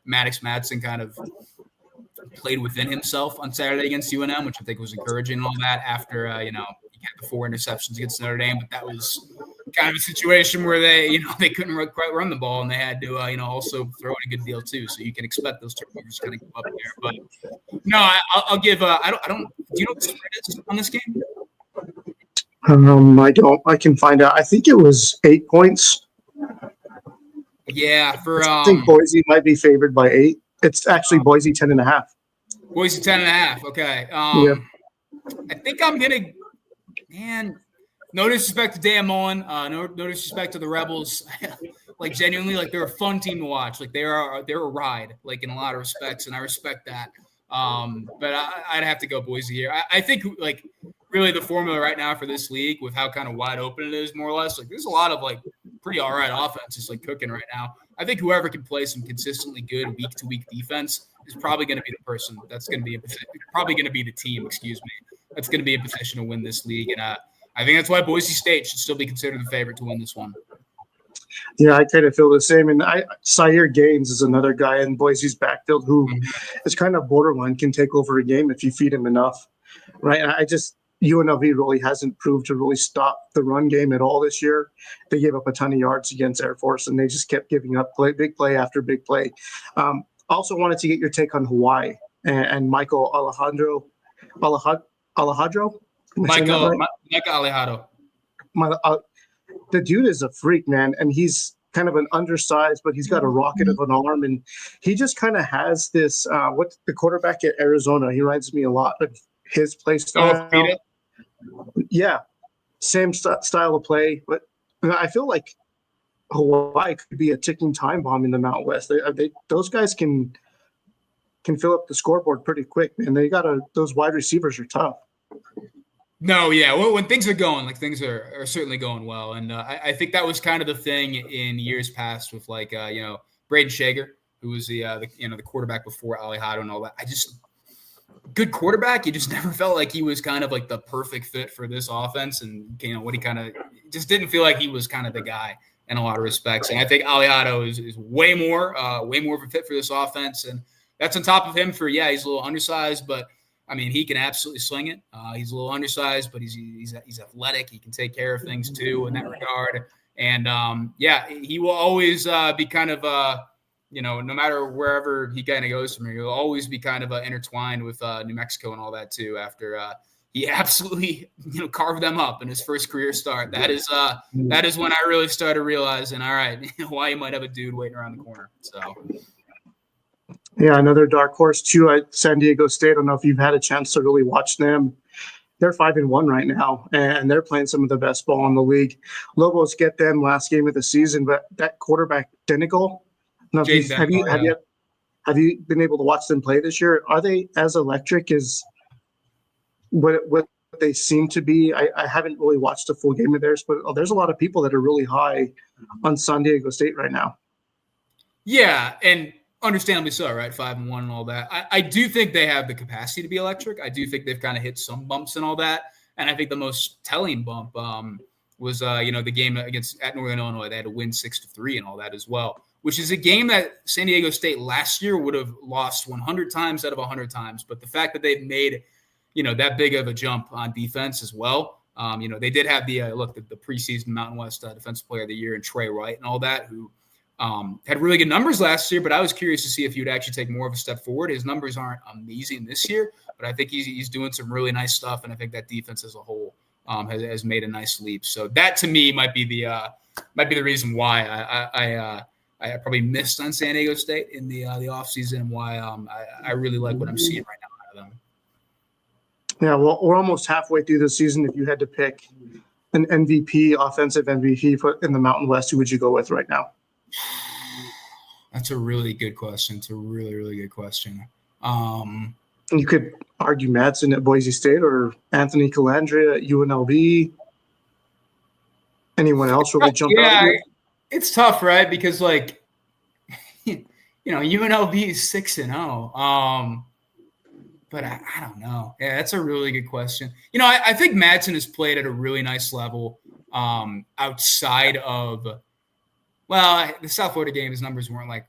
Maddox Madsen kind of played within himself on Saturday against UNM, which I think was encouraging and all that after, he had the 4 interceptions against Notre Dame, but that was kind of a situation where they couldn't quite run the ball, and they had to, also throw in a good deal too. So you can expect those turnovers to kind of go up there. But no, I'll give, I don't, do you know what the spread is on this game? I don't, I can find out. I think it was 8 points. Yeah. I think Boise might be favored by 8. It's actually Boise 10.5. Boise 10.5. Okay. Yeah. I think I'm gonna. Man, no disrespect to Dan Mullen. No disrespect to the Rebels. Like genuinely, like they're a fun team to watch. Like they're a ride. Like in a lot of respects, and I respect that. But I'd have to go Boise here. I think like really the formula right now for this league, with how kind of wide open it is, more or less. Like there's a lot of like pretty all right offenses like cooking right now. I think whoever can play some consistently good week-to-week defense is probably going to be the person that's going to be probably going to be the team, that's going to be in position to win this league. And I think that's why Boise State should still be considered the favorite to win this one. Yeah, I kind of feel the same. And Sire Gaines is another guy in Boise's backfield who is kind of borderline, can take over a game if you feed him enough, right? And UNLV really hasn't proved to really stop the run game at all this year. They gave up a ton of yards against Air Force, and they just kept giving up big play after big play. Also wanted to get your take on Hawaii and Michael Alejandro. Michael Alejandro. The dude is a freak, man, and he's kind of an undersized, but he's got a rocket of an arm, and he just kind of has this. What the quarterback at Arizona? He reminds me a lot of his play style. Yeah, same style of play, but I feel like Hawaii could be a ticking time bomb in the Mountain West. Those guys can fill up the scoreboard pretty quick, man. Those wide receivers are tough. No, yeah. Well, when things are going, like things are certainly going well, and I think that was kind of the thing in years past with like Braden Shager, who was the quarterback before Alejandro and all that. Good quarterback. You just never felt like he was kind of like the perfect fit for this offense, and what he kind of just didn't feel like he was kind of the guy in a lot of respects. And I think Alejandro is way more of a fit for this offense, and that's on top of him for he's a little undersized, but I mean he can absolutely sling it. He's a little undersized, but he's athletic. He can take care of things too in that regard, and he will always be kind of no matter wherever he kind of goes from here, he'll always be kind of intertwined with New Mexico and all that too. After he absolutely carved them up in his first career start, that is when I really started realizing, all right, why you might have a dude waiting around the corner. So yeah, another dark horse too at San Diego State. I don't know if you've had a chance to really watch them. they're 5-1 right now, and they're playing some of the best ball in the league. Lobos get them last game of the season, but that quarterback Denigal, have you been able to watch them play this year? Are they as electric as what they seem to be? I haven't really watched a full game of theirs, but there's a lot of people that are really high on San Diego State right now. Yeah, and understandably so, right? 5-1 and all that. I do think they have the capacity to be electric. I do think they've kind of hit some bumps and all that. And I think the most telling bump was the game at Northern Illinois. They had to win 6-3 and all that as well, which is a game that San Diego State last year would have lost 100 times out of 100 times. But the fact that they've made that big of a jump on defense as well. They did have the preseason Mountain West Defensive Player of the Year and Trey Wright and all that, who had really good numbers last year, but I was curious to see if he'd actually take more of a step forward. His numbers aren't amazing this year, but I think he's doing some really nice stuff, and I think that defense as a whole has made a nice leap. So that to me might be the reason why I probably missed on San Diego State in the offseason, and why I really like what I'm seeing right now out of them. Yeah, well, we're almost halfway through the season. If you had to pick an MVP, offensive MVP in the Mountain West, who would you go with right now? That's a really good question. It's a really, really good question. You could argue Madsen at Boise State or Anthony Calandria at UNLV. Anyone else really jump out? It's tough, right? Because UNLV is 6-0. But I don't know. Yeah, that's a really good question. I think Madsen has played at a really nice level outside of – well, the South Florida game, his numbers weren't like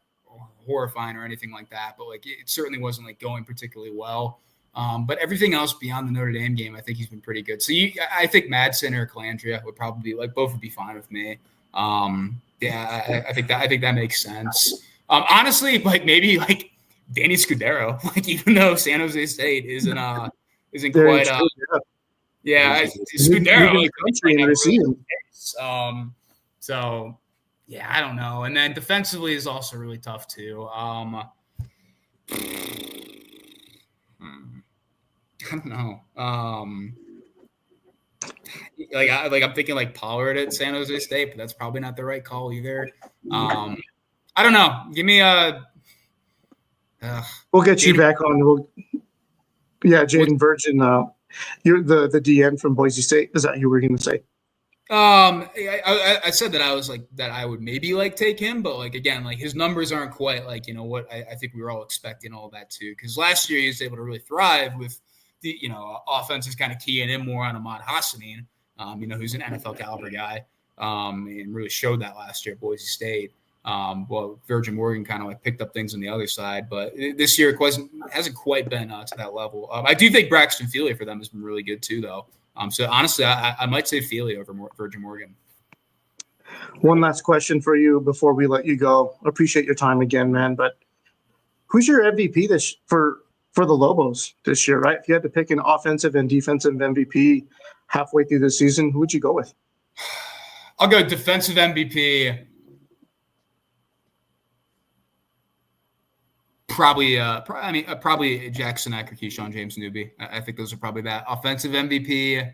horrifying or anything like that, but it certainly wasn't like going particularly well. But everything else beyond the Notre Dame game, I think he's been pretty good. So I think Madsen or Calandria would probably both would be fine with me. I think that makes sense. Honestly, maybe Danny Scudero, even though San Jose State isn't quite Scudero so. Yeah, I don't know. And then defensively is also really tough too. I don't know. I'm thinking Pollard at San Jose State, but that's probably not the right call either. I don't know. Give me we'll get you back on. Jaden Virgin. You're the DN from Boise State. Is that who you were going to say? I said that I was that I would maybe take him, but again, his numbers aren't quite what I think we were all expecting all that too. Because last year he was able to really thrive with the offenses kind of keying in more on Ahmad Hassanin, who's an NFL caliber guy, and really showed that last year at Boise State. Virgin Morgan kind of picked up things on the other side, but this year it hasn't quite been to that level. I do think Braxton Feely for them has been really good too, though. So honestly, I might say Feely over Virgin Morgan. One last question for you before we let you go. Appreciate your time again, man. But who's your MVP for the Lobos this year, right? If you had to pick an offensive and defensive MVP halfway through the season, who would you go with? I'll go defensive MVP. Probably Jackson Eck or Keyshawn James Newby. I think those are probably that. Offensive MVP.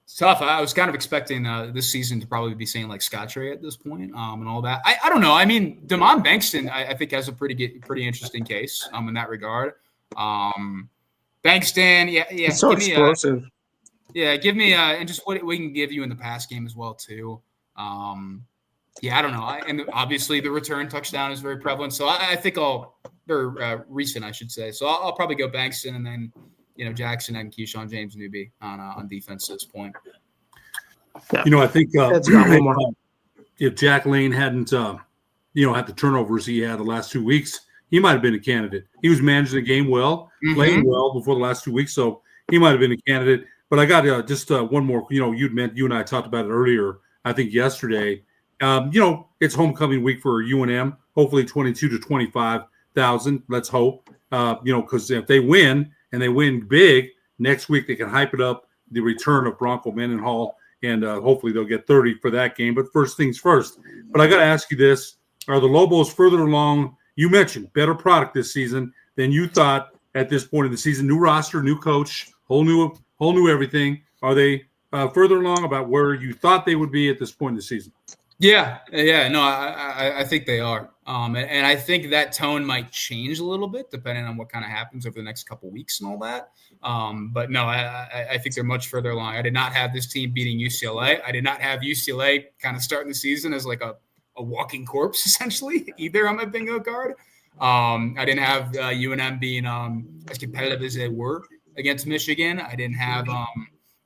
It's tough. I was kind of expecting this season to probably be saying Scottrade at this point and all that. I don't know. I mean, Damon Bankston, I think has a pretty interesting case in that regard. Bankston, yeah. It's so explosive. Give me and just what we can give you in the pass game as well too. I don't know. And obviously the return touchdown is very prevalent. So I think recent, I should say. So I'll probably go Bankston and then, Jackson and Keyshawn James Newby on defense at this point. I think if Jack Lane hadn't, had the turnovers he had the last 2 weeks, he might have been a candidate. He was managing the game well, playing well before the last 2 weeks. So he might have been a candidate. But I got just one more, you and I talked about it earlier, I think yesterday. It's homecoming week for UNM. Hopefully 22 to 25,000. Let's hope. Because if they win and they win big next week, they can hype it up. The return of Bronco Mendenhall, and hopefully they'll get 30 for that game. But first things first. But I got to ask you this: are the Lobos further along? You mentioned better product this season than you thought at this point in the season? New roster, new coach, whole new everything. Are they further along about where you thought they would be at this point in the season? Yeah, no, I think they are, and I think that tone might change a little bit depending on what kind of happens over the next couple of weeks and all that. But no, I think they're much further along. I did not have this team beating UCLA. I did not have UCLA kind of starting the season as like a walking corpse essentially either on my bingo card. I didn't have UNM being as competitive as they were against Michigan. I didn't have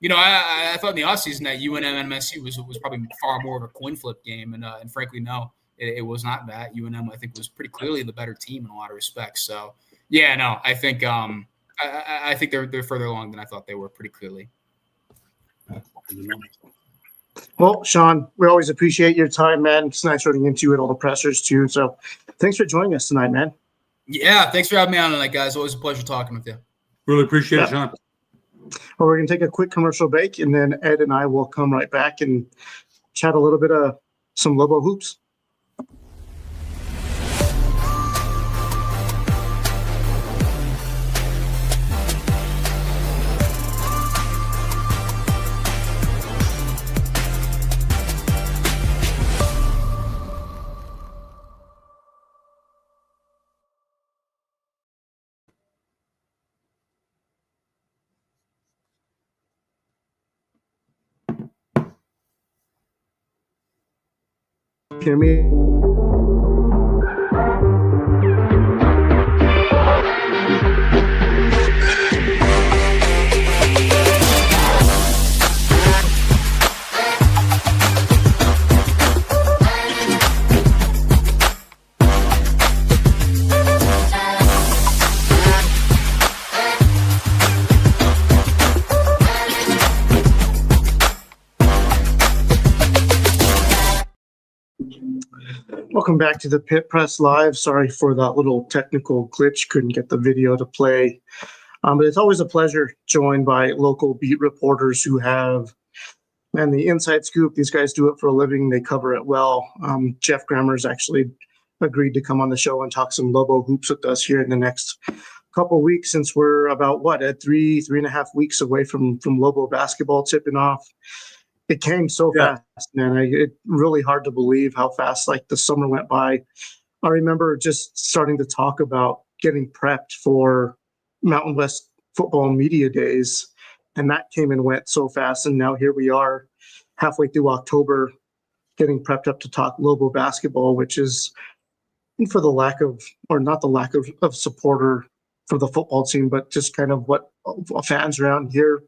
I thought in the offseason that UNM and MSU was probably far more of a coin flip game, and frankly, no, it was not that. UNM, I think, was pretty clearly the better team in a lot of respects. So, yeah, no, I think I think they're further along than I thought they were pretty clearly. Well, Sean, we always appreciate your time, man. It's nice running into you at all the pressers too. So, thanks for joining us tonight, man. Yeah, thanks for having me on tonight, guys. Always a pleasure talking with you. Really appreciate it, Sean. Well, we're going to take a quick commercial break, and then Ed and I will come right back and chat a little bit of some Lobo hoops. Hear me? Welcome back to the Pit Press Live. Sorry for that little technical glitch. Couldn't get the video to play. But it's always a pleasure joined by local beat reporters who have, man, the inside scoop. These guys do it for a living. They cover it well. Jeff Grammer's actually agreed to come on the show and talk some Lobo hoops with us here in the next couple of weeks, since we're about, Ed, 3.5 weeks away from Lobo basketball tipping off. It came so fast, man. It's really hard to believe how fast like the summer went by. I remember just starting to talk about getting prepped for Mountain West football media days, and that came and went so fast. And now here we are halfway through October getting prepped up to talk Lobo basketball, which is for the lack of, or not the lack of supporter for the football team, but just kind of what fans around here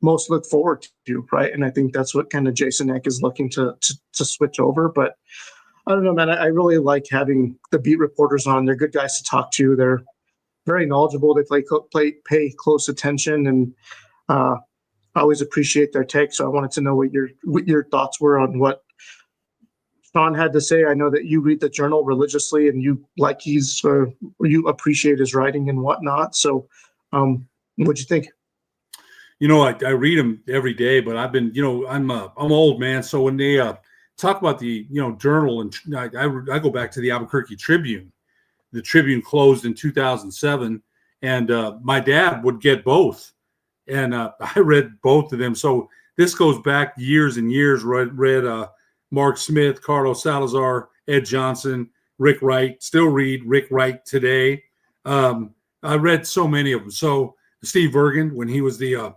most look forward to, right? And I think that's what kind of Jason Eck is looking to switch over. But I don't know, man. I really like having the beat reporters on. They're good guys to talk to. They're very knowledgeable. They pay close attention, and I always appreciate their take. So I wanted to know what your thoughts were on what Sean had to say. I know that you read the Journal religiously, and you appreciate his writing and whatnot. So what'd you think? I read them every day, but I've been, I'm old, man. So when they talk about the, Journal, and I go back to the Albuquerque Tribune. The Tribune closed in 2007, and my dad would get both, and I read both of them. So this goes back years and years. Read Mark Smith, Carlos Salazar, Ed Johnson, Rick Wright. Still read Rick Wright today. I read so many of them. So Steve Bergen, when he was the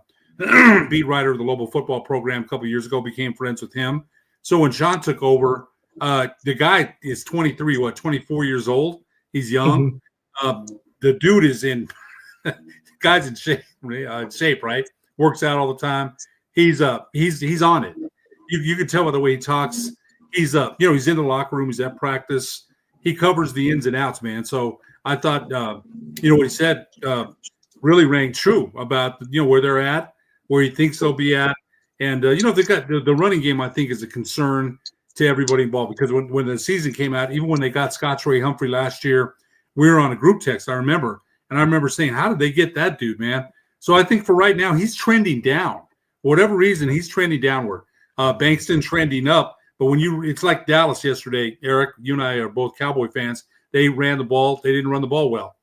beat writer of the Lobo football program a couple of years ago, became friends with him. So when Sean took over, the guy is 24 years old. He's young. Mm-hmm. The dude is in guy's in shape, right? Works out all the time. He's on it. You can tell by the way he talks. He's he's in the locker room. He's at practice. He covers the ins and outs, man. So I thought, what he said really rang true about, where they're at, where he thinks they'll be at. And, they got the running game, I think, is a concern to everybody involved, because when the season came out, even when they got Scotch Ray Humphrey last year, we were on a group text, I remember. And I remember saying, how did they get that dude, man? So I think for right now, he's trending down. For whatever reason, he's trending downward. Bankston trending up. But it's like Dallas yesterday, Eric, you and I are both Cowboy fans. They ran the ball. They didn't run the ball well.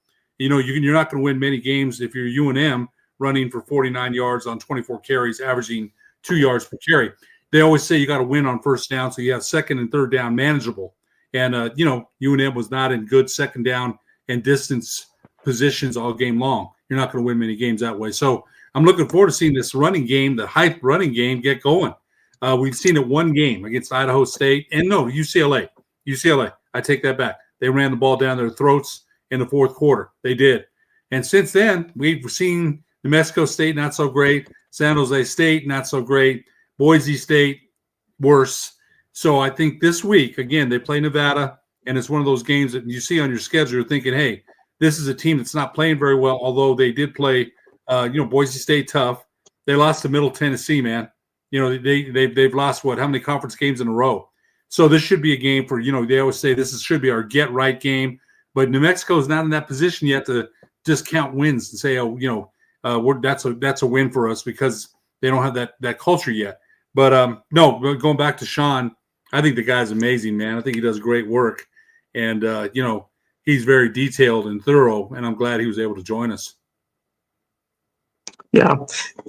you're not going to win many games if you're UNM running for 49 yards on 24 carries, averaging 2 yards per carry. They always say you got to win on first down, so you have second and third down manageable. And, UNM was not in good second down and distance positions all game long. You're not going to win many games that way. So I'm looking forward to seeing this running game, the hype running game, get going. We've seen it one game against Idaho State. And no, UCLA. I take that back. They ran the ball down their throats in the fourth quarter. They did. And since then, we've seen New Mexico State not so great, San Jose State not so great, Boise State worse. So I think this week, again, they play Nevada, and it's one of those games that you see on your schedule, you're thinking, hey, this is a team that's not playing very well, although they did play, Boise State tough. They lost to Middle Tennessee, man. They've lost, how many conference games in a row? So this should be a game for, they always say should be our get-right game. But New Mexico is not in that position yet to just count wins and say, that's a win for us because they don't have that culture yet. But no, going back to Sean, I think the guy's amazing, man. I think he does great work. And, he's very detailed and thorough, and I'm glad he was able to join us. Yeah,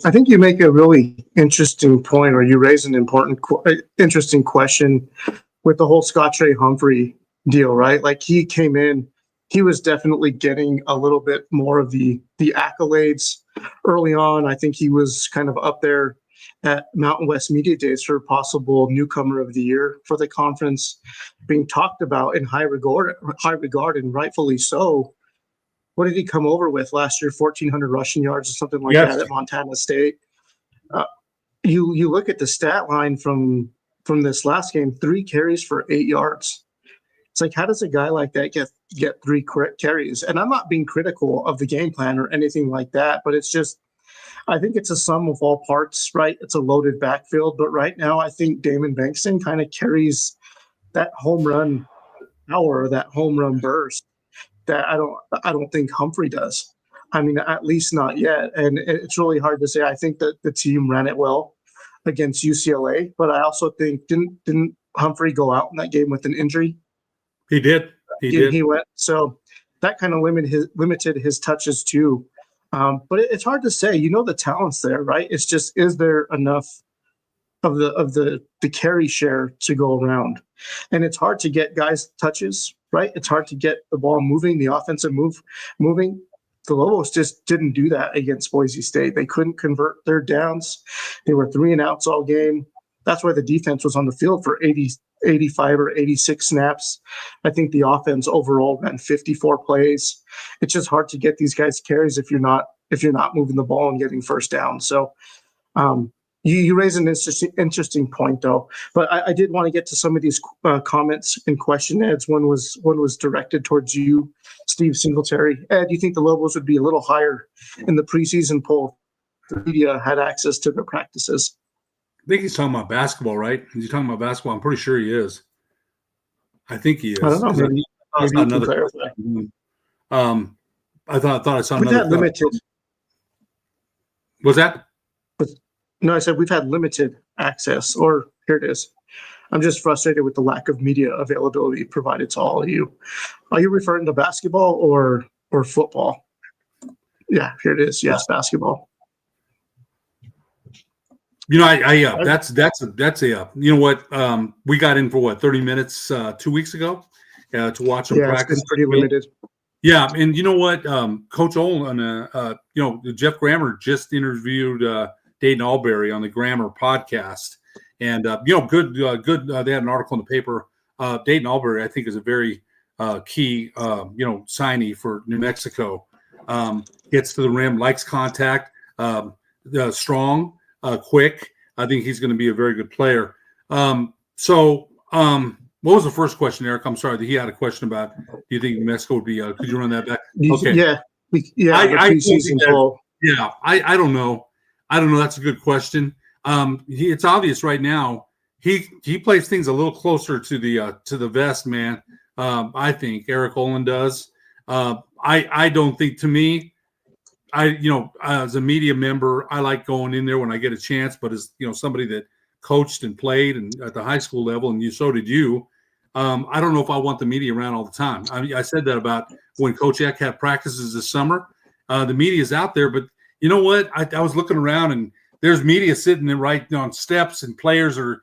I think you make a really interesting point, or you raise an interesting question with the whole Scott Trey Humphrey deal, right? Like he came in, he was definitely getting a little bit more of the accolades early on. I think he was kind of up there at Mountain West Media Days for possible newcomer of the year for the conference, being talked about in high regard, and rightfully so. What did he come over with last year? 1,400 rushing yards or something like that at Montana State. You look at the stat line from this last game: 3 carries for 8 yards. It's like, how does a guy like that get 3 carries? And I'm not being critical of the game plan or anything like that, but it's just, I think it's a sum of all parts, right? It's a loaded backfield, but right now I think Damon Bankston kind of carries that home run power, that home run burst that I don't think Humphrey does. I mean, at least not yet. And it's really hard to say. I think that the team ran it well against UCLA, but I also think didn't Humphrey go out in that game with an injury? He did. He went. So that kind of limited his touches too. But it's hard to say. The talent's there, right? It's just, is there enough of the carry share to go around? And it's hard to get guys touches, right? It's hard to get the ball moving, the offensive moving. The Lobos just didn't do that against Boise State. They couldn't convert third downs. They were 3 and outs all game. That's why the defense was on the field for 85 or 86 snaps. I think the offense overall ran 54 plays. It's just hard to get these guys carries if you're not moving the ball and getting first down. So you raise an interesting point though. But I did want to get to some of these comments and question Ed's. One was directed towards you, Steve Singletary. Ed, do you think the Lobos would be a little higher in the preseason poll if the media had access to their practices? I think he's talking about basketball, right? Is he talking about basketball? I'm pretty sure he is. I think he is. I don't know. Maybe you can clarify. I thought I saw we've another. Had limited. Was that? No, I said we've had limited access. Or here it is. I'm just frustrated with the lack of media availability provided to all of you. Are you referring to basketball or football? Yeah, here it is. Yes, basketball. That's a we got in for 30 minutes 2 weeks ago to watch them practice. It's pretty limited. Yeah, and you know what, Coach Olin, Jeff Grammer just interviewed Dayton Albury on the Grammer podcast, and good. They had an article in the paper. Dayton Albury, I think, is a very key signee for New Mexico. Gets to the rim, likes contact, strong. Quick. I think he's going to be a very good player. What was the first question, Eric? I'm sorry. He had a question about, do you think New Mexico would be, could you run that back? Okay. Yeah. I don't know. That's a good question. It's obvious right now. He plays things a little closer to the vest, man. I think Eric Olin does. I don't think, to me, as a media member, I like going in there when I get a chance, but as somebody that coached and played and at the high school level, and so did you, I don't know if I want the media around all the time. I said that about when Coach Eck had practices this summer. The media's out there, but you know what? I was looking around and there's media sitting there right on steps and players are,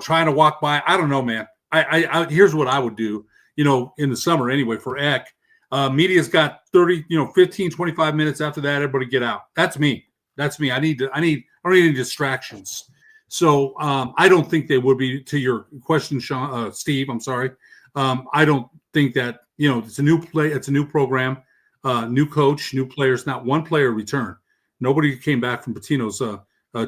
trying to walk by. I don't know, man. I here's what I would do, in the summer anyway for Eck. Media's got 30, 15, 25 minutes after that, everybody get out. That's me. I don't need any distractions. So I don't think they would be, to your question, Sean, Steve, I'm sorry. I don't think that, it's a new program, new coach, new players, not one player returned. Nobody came back from Patino's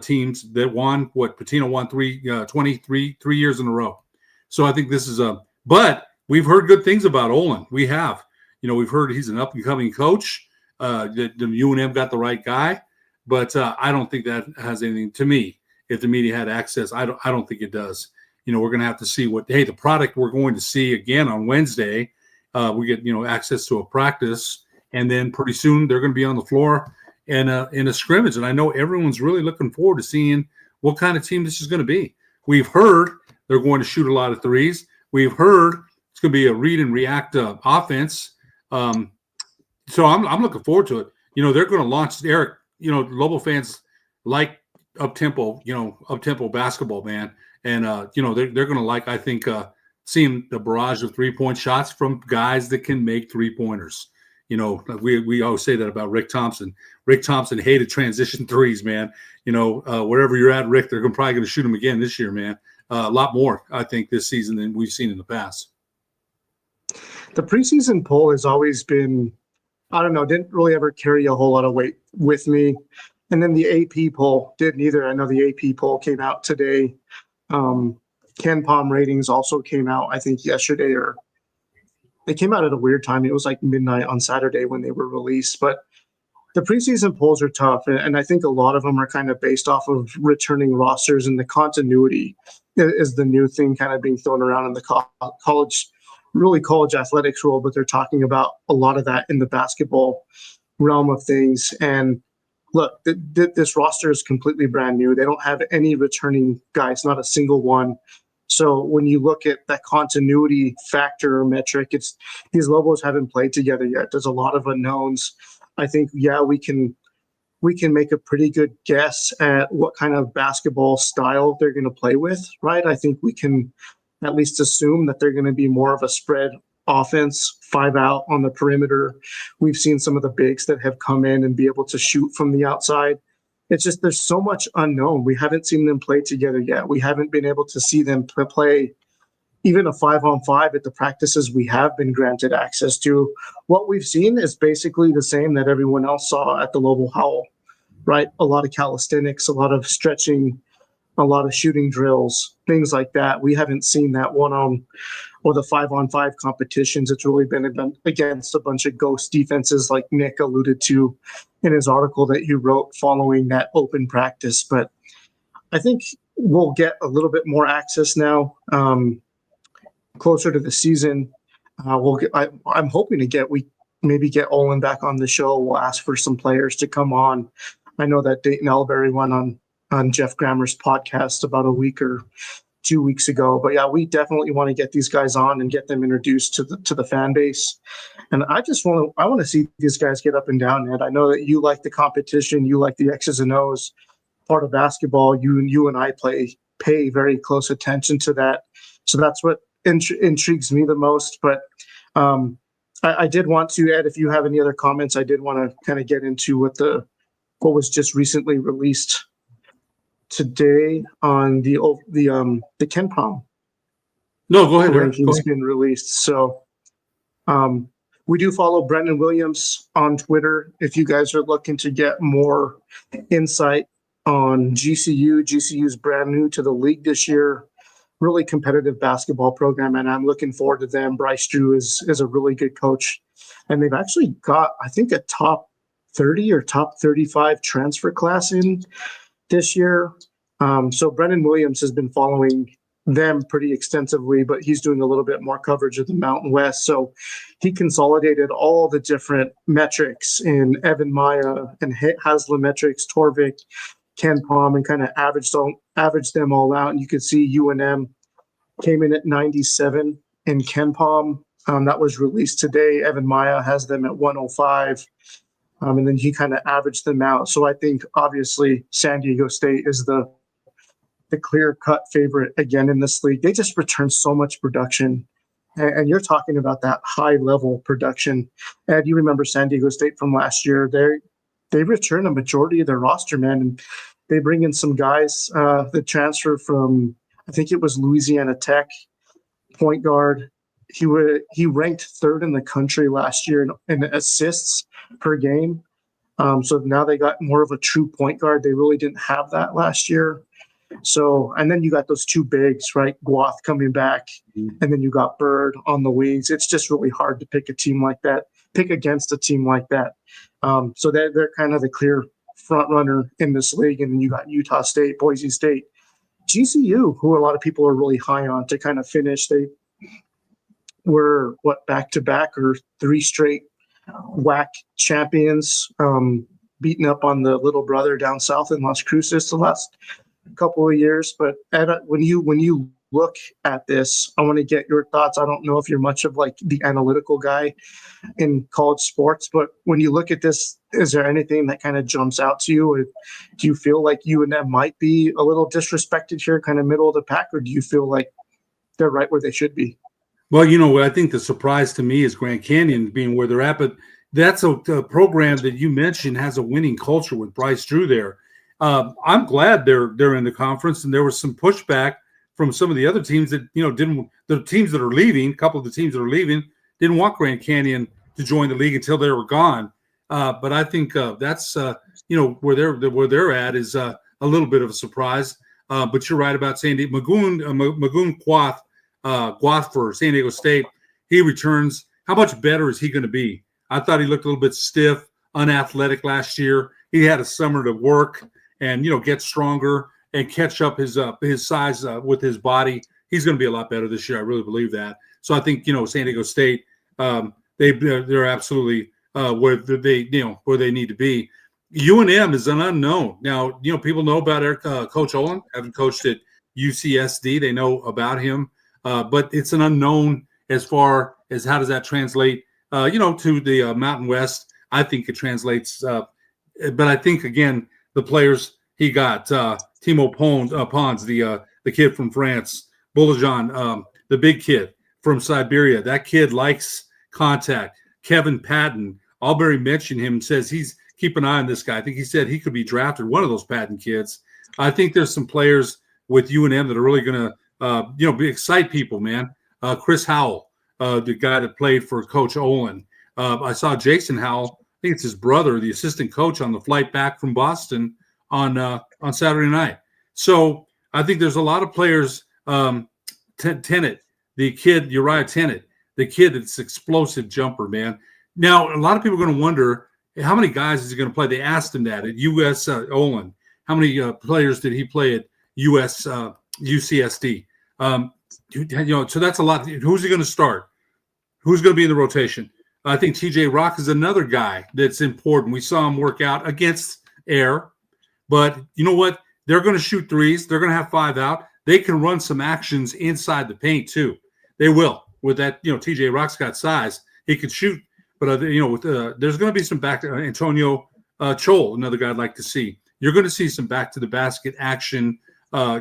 teams that won Patino won 23 years in a row. So I think this is but we've heard good things about Olin. We have, we've heard he's an up and coming coach. The UNM got the right guy, but I don't think that has anything to me. If the media had access, I don't think it does. We're going to have to see the product we're going to see again on Wednesday. We get, access to a practice, and then pretty soon they're going to be on the floor and in a scrimmage. And I know everyone's really looking forward to seeing what kind of team this is going to be. We've heard they're going to shoot a lot of threes. We've heard it's going to be a read and react offense. So I'm looking forward to it. They're going to launch Eric. Lobo fans like up-tempo basketball, man. And, they're going to like, I think, seeing the barrage of three-point shots from guys that can make three-pointers. We always say that about Rick Thompson. Rick Thompson hated transition threes, man. Wherever you're at, Rick, they're probably going to shoot them again this year, man. A lot more, I think, this season than we've seen in the past. The preseason poll has always been, I don't know, didn't really ever carry a whole lot of weight with me. And then the AP poll didn't either. I know the AP poll came out today. KenPom ratings also came out, I think, yesterday, or they came out at a weird time. It was like midnight on Saturday when they were released. But the preseason polls are tough, and I think a lot of them are kind of based off of returning rosters, and the continuity is the new thing kind of being thrown around in the college athletics world, but they're talking about a lot of that in the basketball realm of things. And look, this roster is completely brand new. They don't have any returning guys, not a single one. So when you look at that continuity factor or metric, it's these Lobos haven't played together yet. There's a lot of unknowns. I think, we can make a pretty good guess at what kind of basketball style they're going to play with, right? I think we can at least assume that they're going to be more of a spread offense, 5 out on the perimeter. We've seen some of the bigs that have come in and be able to shoot from the outside. It's just there's so much unknown. We haven't seen them play together yet. We haven't been able to see them play even a 5-on-5 at the practices we have been granted access to. What we've seen is basically the same that everyone else saw at the Lobo Howl, right? A lot of calisthenics, a lot of stretching, a lot of shooting drills, things like that. We haven't seen that one-on or the 5-on-5 competitions. It's really been against a bunch of ghost defenses like Nick alluded to in his article that he wrote following that open practice. But I think we'll get a little bit more access now, closer to the season. I'm hoping to maybe get Olin back on the show. We'll ask for some players to come on. I know that Dayton Elberry went on Jeff Grammer's podcast about a week or 2 weeks ago. But yeah, we definitely want to get these guys on and get them introduced to the fan base. And I want to see these guys get up and down, Ed. I know that you like the competition, you like the X's and O's part of basketball. You and I pay very close attention to that. So that's what intrigues me the most. But I did want to, Ed, if you have any other comments, I did want to kind of get into what was just recently released today on the KenPom. No, go ahead. Rankings been released. So we do follow Brendan Williams on Twitter. If you guys are looking to get more insight on GCU's brand new to the league this year, really competitive basketball program, and I'm looking forward to them. Bryce Drew is a really good coach, and they've actually got, I think, a top 30 or top 35 transfer class in this year. So Brendan Williams has been following them pretty extensively, but he's doing a little bit more coverage of the Mountain West. So he consolidated all the different metrics in Evan Maya and Haslametrics, Torvik, KenPom, and kind of averaged them all out. And you could see UNM came in at 97 in KenPom, that was released today. Evan Maya has them at 105. And then he kind of averaged them out. So I think obviously San Diego State is the clear-cut favorite again in this league. They just return so much production. And you're talking about that high-level production. And you remember San Diego State from last year. They return a majority of their roster, man. And they bring in some guys that transfer from, I think it was Louisiana Tech, point guard. He ranked third in the country last year in assists per game. So now they got more of a true point guard. They really didn't have that last year. So, and then you got those two bigs, right? Guath coming back, and then you got Bird on the wings. It's just really hard to pick against a team like that. So they're kind of the clear front runner in this league. And then you got Utah State, Boise State, GCU, who a lot of people are really high on to kind of finish. They were back-to-back or 3 straight WAC champions, beating up on the little brother down south in Las Cruces the last couple of years. But when you look at this, I want to get your thoughts. I don't know if you're much of like the analytical guy in college sports, but when you look at this, is there anything that kind of jumps out to you? Or do you feel like UNM might be a little disrespected here, kind of middle of the pack, or do you feel like they're right where they should be? Well, I think the surprise to me is Grand Canyon being where they're at, but that's a program that you mentioned has a winning culture with Bryce Drew there. I'm glad they're in the conference, and there was some pushback from some of the other teams that the teams that are leaving. A couple of the teams that are leaving didn't want Grand Canyon to join the league until they were gone. But I think that's where they're at is a little bit of a surprise. But you're right about saying Magoon Guath for San Diego State. He returns. How much better is he going to be? I thought he looked a little bit stiff, unathletic last year. He had a summer to work and get stronger and catch up his size with his body. He's going to be a lot better this year. I really believe that. So I think San Diego State they're absolutely where they need to be. UNM is an unknown. Now people know about Coach Olin, having coached at UCSD. They know about him, but it's an unknown as far as how does that translate to the Mountain West. I think it translates. But I think, again, the players he got, Timo Pons, the kid from France, Bolajan, the big kid from Siberia. That kid likes contact. Kevin Patton, Albury mentioned him and says keep an eye on this guy. I think he said he could be drafted, one of those Patton kids. I think there's some players with UNM that are really going to, excite people, man. Chris Howell, the guy that played for Coach Olin. I saw Jason Howell, I think it's his brother, the assistant coach, on the flight back from Boston on Saturday night. So I think there's a lot of players. Tennant, the kid, Uriah Tennant, the kid that's explosive jumper, man. Now, a lot of people are going to wonder how many guys is he going to play. They asked him that at US Olin. How many players did he play at US UCSD? So that's a lot. Who's he going to start? Who's going to be in the rotation? I think TJ Rock is another guy that's important. We saw him work out against air, but you know what? They're going to shoot threes. They're going to have 5 out. They can run some actions inside the paint too. They will. With that, TJ Rock's got size. He could shoot, but there's going to be some back. Antonio Chol, another guy I'd like to see. You're going to see some back to the basket action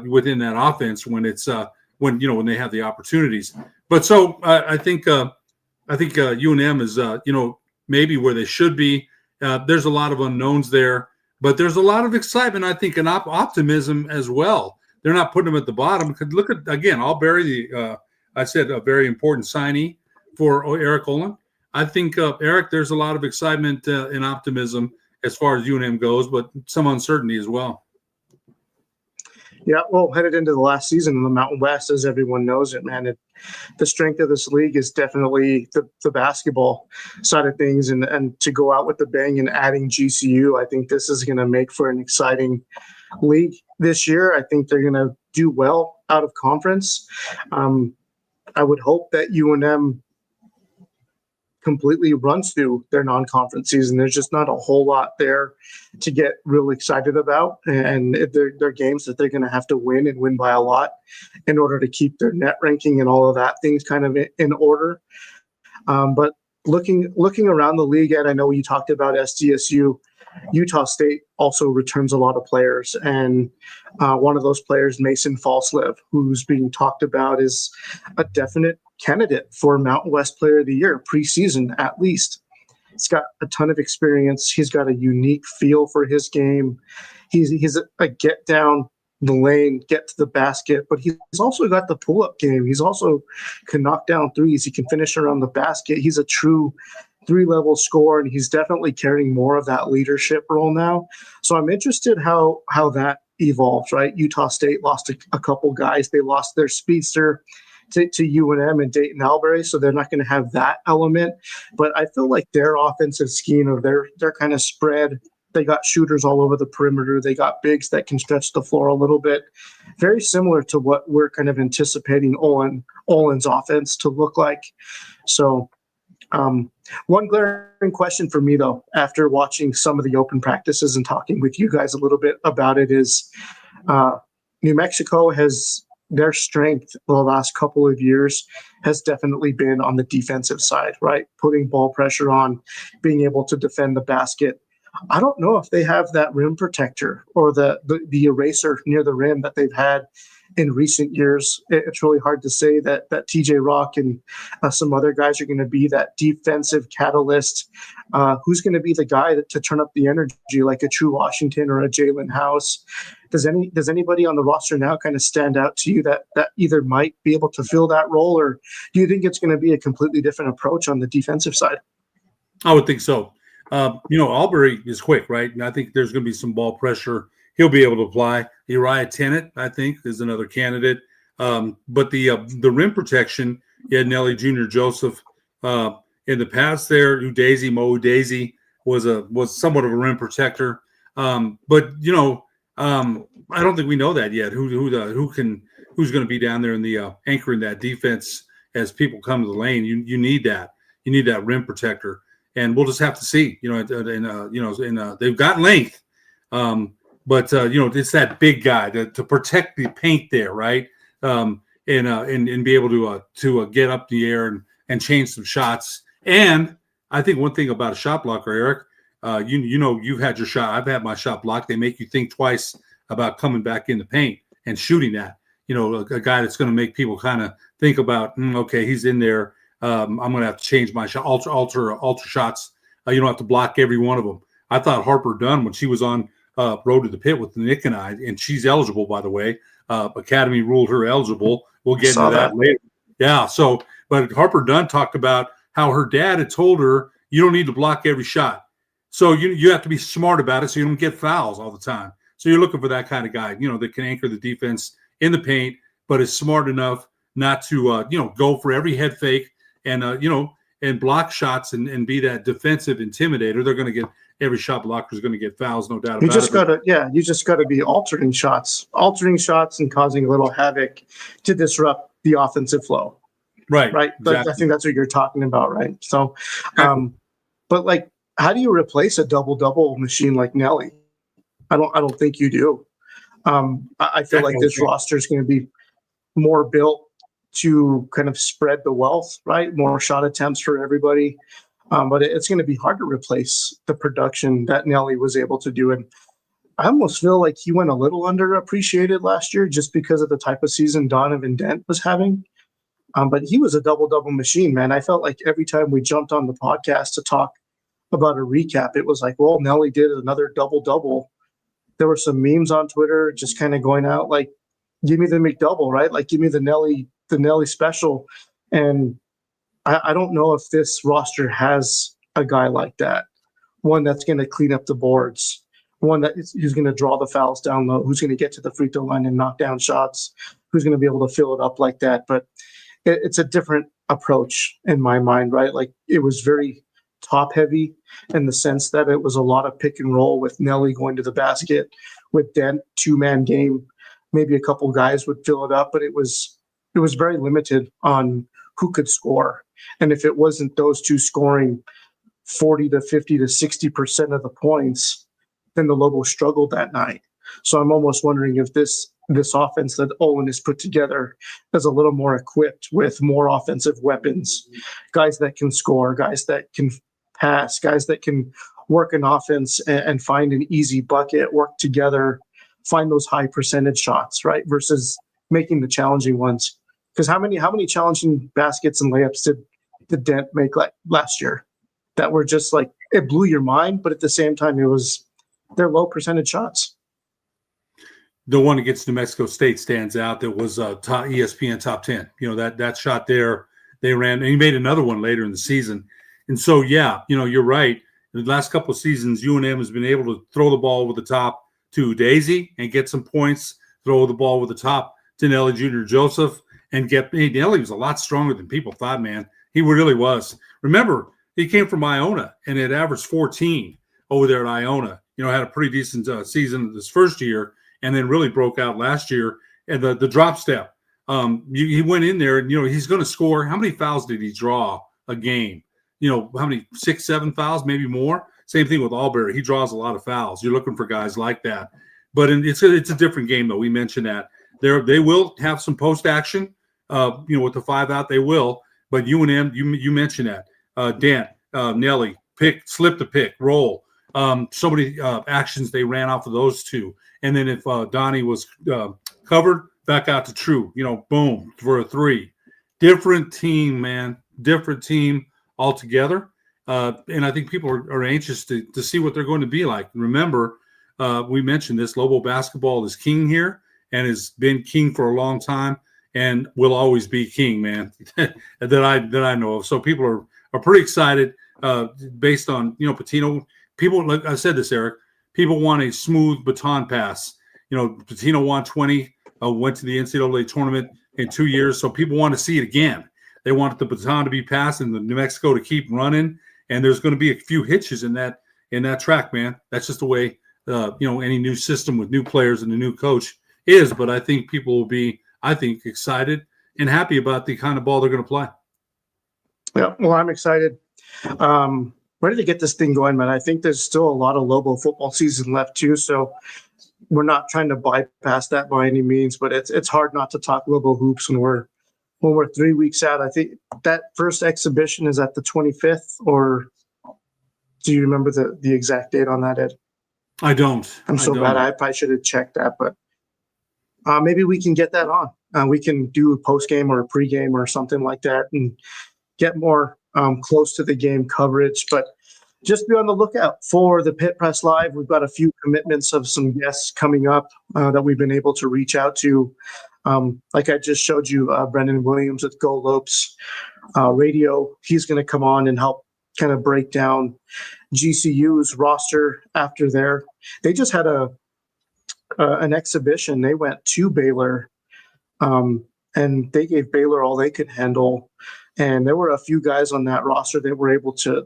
within that offense when it's when they have the opportunities. But so I think UNM is maybe where they should be. There's a lot of unknowns there, but there's a lot of excitement, I think, and optimism as well. They're not putting them at the bottom. Look at, again, Albury, I said a very important signee for Eric Olin. I think, Eric, there's a lot of excitement and optimism as far as UNM goes, but some uncertainty as well. Yeah, well, headed into the last season in the Mountain West, as everyone knows it, man. The strength of this league is definitely the basketball side of things, and to go out with the bang and adding GCU, I think this is going to make for an exciting league this year. I think they're going to do well out of conference. I would hope that UNM completely runs through their non-conference season. There's just not a whole lot there to get real excited about. And they're games that they're going to have to win and win by a lot in order to keep their net ranking and all of that things kind of in order. But looking around the league, and I know you talked about SDSU, Utah State also returns a lot of players, and one of those players, Mason Falslev, who's being talked about, is a definite candidate for Mountain West Player of the Year preseason at least. He's got a ton of experience. He's got a unique feel for his game. He's a get down the lane, get to the basket, but he's also got the pull-up game. He's also can knock down threes. He can finish around the basket. He's a true three-level scorer, and he's definitely carrying more of that leadership role now. So I'm interested how that evolves, right? Utah State lost a couple guys. They lost their speedster to UNM and Dayton Albury, so they're not going to have that element. But I feel like their offensive scheme, or they're kind of spread. They got shooters all over the perimeter. They got bigs that can stretch the floor a little bit. Very similar to what we're kind of anticipating Olin's offense to look like. So one glaring question for me, though, after watching some of the open practices and talking with you guys a little bit about it, is New Mexico has their strength the last couple of years has definitely been on the defensive side, right? Putting ball pressure on, being able to defend the basket. I don't know if they have that rim protector or the eraser near the rim that they've had in recent years. It's really hard to say that TJ Rock and some other guys are going to be that defensive catalyst. Who's going to be the guy to turn up the energy, like a True Washington or a Jalen House? Does anybody on the roster now kind of stand out to you that either might be able to fill that role, or do you think it's going to be a completely different approach on the defensive side? I would think so. Albury is quick, right? And I think there's going to be some ball pressure. He'll be able to apply. Uriah Tennant, I think, is another candidate. But the rim protection, you had Nelly Jr. Joseph in the past there. Mo Udeze was somewhat of a rim protector. But I don't think we know that yet. Who's going to be down there in the anchoring that defense as people come to the lane? You need that. You need that rim protector. And we'll just have to see, they've got length, but it's that big guy to protect the paint there, right? And be able to get up the air and change some shots. And I think one thing about a shot blocker, Eric, you've had your shot. I've had my shot blocked. They make you think twice about coming back in the paint and shooting that. A guy that's going to make people kind of think about, okay, he's in there. I'm going to have to change my shot, alter shots. You don't have to block every one of them. I thought Harper Dunn, when she was on Road to the Pit with Nick and I, and she's eligible, by the way. Academy ruled her eligible. We'll get into that later. Yeah. But Harper Dunn talked about how her dad had told her, you don't need to block every shot. So you have to be smart about it so you don't get fouls all the time. So you're looking for that kind of guy, that can anchor the defense in the paint, but is smart enough not to, go for every head fake. And block shots and be that defensive intimidator. They're going to get every shot blocker is going to get fouls, no doubt about it. You just got to be altering shots and causing a little havoc to disrupt the offensive flow. Right. Exactly. I think that's what you're talking about, right? So, but how do you replace a double machine like Nelly? I don't think you do. I feel like this roster is going to be more built to kind of spread the wealth, right? More shot attempts for everybody. But it's going to be hard to replace the production that Nelly was able to do. And I almost feel like he went a little underappreciated last year just because of the type of season Donovan Dent was having. But he was a double-double machine, man. I felt like every time we jumped on the podcast to talk about a recap, it was like, well, Nelly did another double-double. There were some memes on Twitter just kind of going out like, give me the McDouble, right? Like, give me the Nelly special. And I don't know if this roster has a guy like that, one that's going to clean up the boards, one who's going to draw the fouls down low, who's going to get to the free throw line and knock down shots, who's going to be able to fill it up like that. But it's a different approach in my mind, right? Like, it was very top heavy in the sense that it was a lot of pick and roll with Nelly going to the basket, with Dent, 2-man game. Maybe a couple guys would fill it up, but it was very limited on who could score. And if it wasn't those two scoring 40 to 50 to 60% of the points, then the Lobo struggled that night. So I'm almost wondering if this offense that Olin has put together is a little more equipped with more offensive weapons, guys that can score, guys that can pass, guys that can work an offense and find an easy bucket, work together, find those high percentage shots, right? Versus making the challenging ones. Because how many challenging baskets and layups did Dent make like last year that were just like, it blew your mind, but at the same time they're low percentage shots. The one against New Mexico State stands out. That was top ESPN top 10. That shot there they ran, and he made another one later in the season. And so, yeah, you're right. In the last couple of seasons, UNM has been able to throw the ball over the top to Daisy and get some points, throw the ball over the top to Nelly Jr. Joseph and Nelly was a lot stronger than people thought, man. He really was. Remember, he came from Iona and had averaged 14 over there at Iona. Had a pretty decent season this first year and then really broke out last year. And the drop step, he went in there and, he's going to score. How many fouls did he draw a game? How many, 6, 7 fouls, maybe more? Same thing with Albury. He draws a lot of fouls. You're looking for guys like that. But it's a different game, though. We mentioned that. They will have some post action, with the 5 out, they will. But UNM, you mentioned that. Dent, Nelly, slip the pick, roll. So many actions they ran off of those two. And then if Donnie was covered, back out to True, boom, for a 3. Different team, man. Different team altogether. And I think people are anxious to see what they're going to be like. Remember, we mentioned this, Lobo basketball is king here and has been king for a long time and will always be king, man, that I know of. So people are pretty excited based on, Patino. People, like I said this, Eric, people want a smooth baton pass. Patino won 20, went to the NCAA tournament in 2 years. So people want to see it again. They want the baton to be passed and the New Mexico to keep running. And there's going to be a few hitches in that track, man. That's just the way, any new system with new players and a new coach is. But I think people will be, excited and happy about the kind of ball they're going to play. Yeah, well, I'm excited. Ready to get this thing going, man. I think there's still a lot of Lobo football season left too. So we're not trying to bypass that by any means, but it's hard not to talk Lobo hoops when we're 3 weeks out. I think that first exhibition is at the 25th, or do you remember the exact date on that, Ed? I don't. I'm so bad. I probably should have checked that, but maybe we can get that on. We can do a post game or a pregame or something like that and get more close to the game coverage. But just be on the lookout for the Pit Press Live. We've got a few commitments of some guests coming up that we've been able to reach out to. Like I just showed you, Brendan Williams with Go Lopes Radio. He's going to come on and help kind of break down GCU's roster after they just had an exhibition. They went to Baylor, and they gave Baylor all they could handle. And there were a few guys on that roster that were able to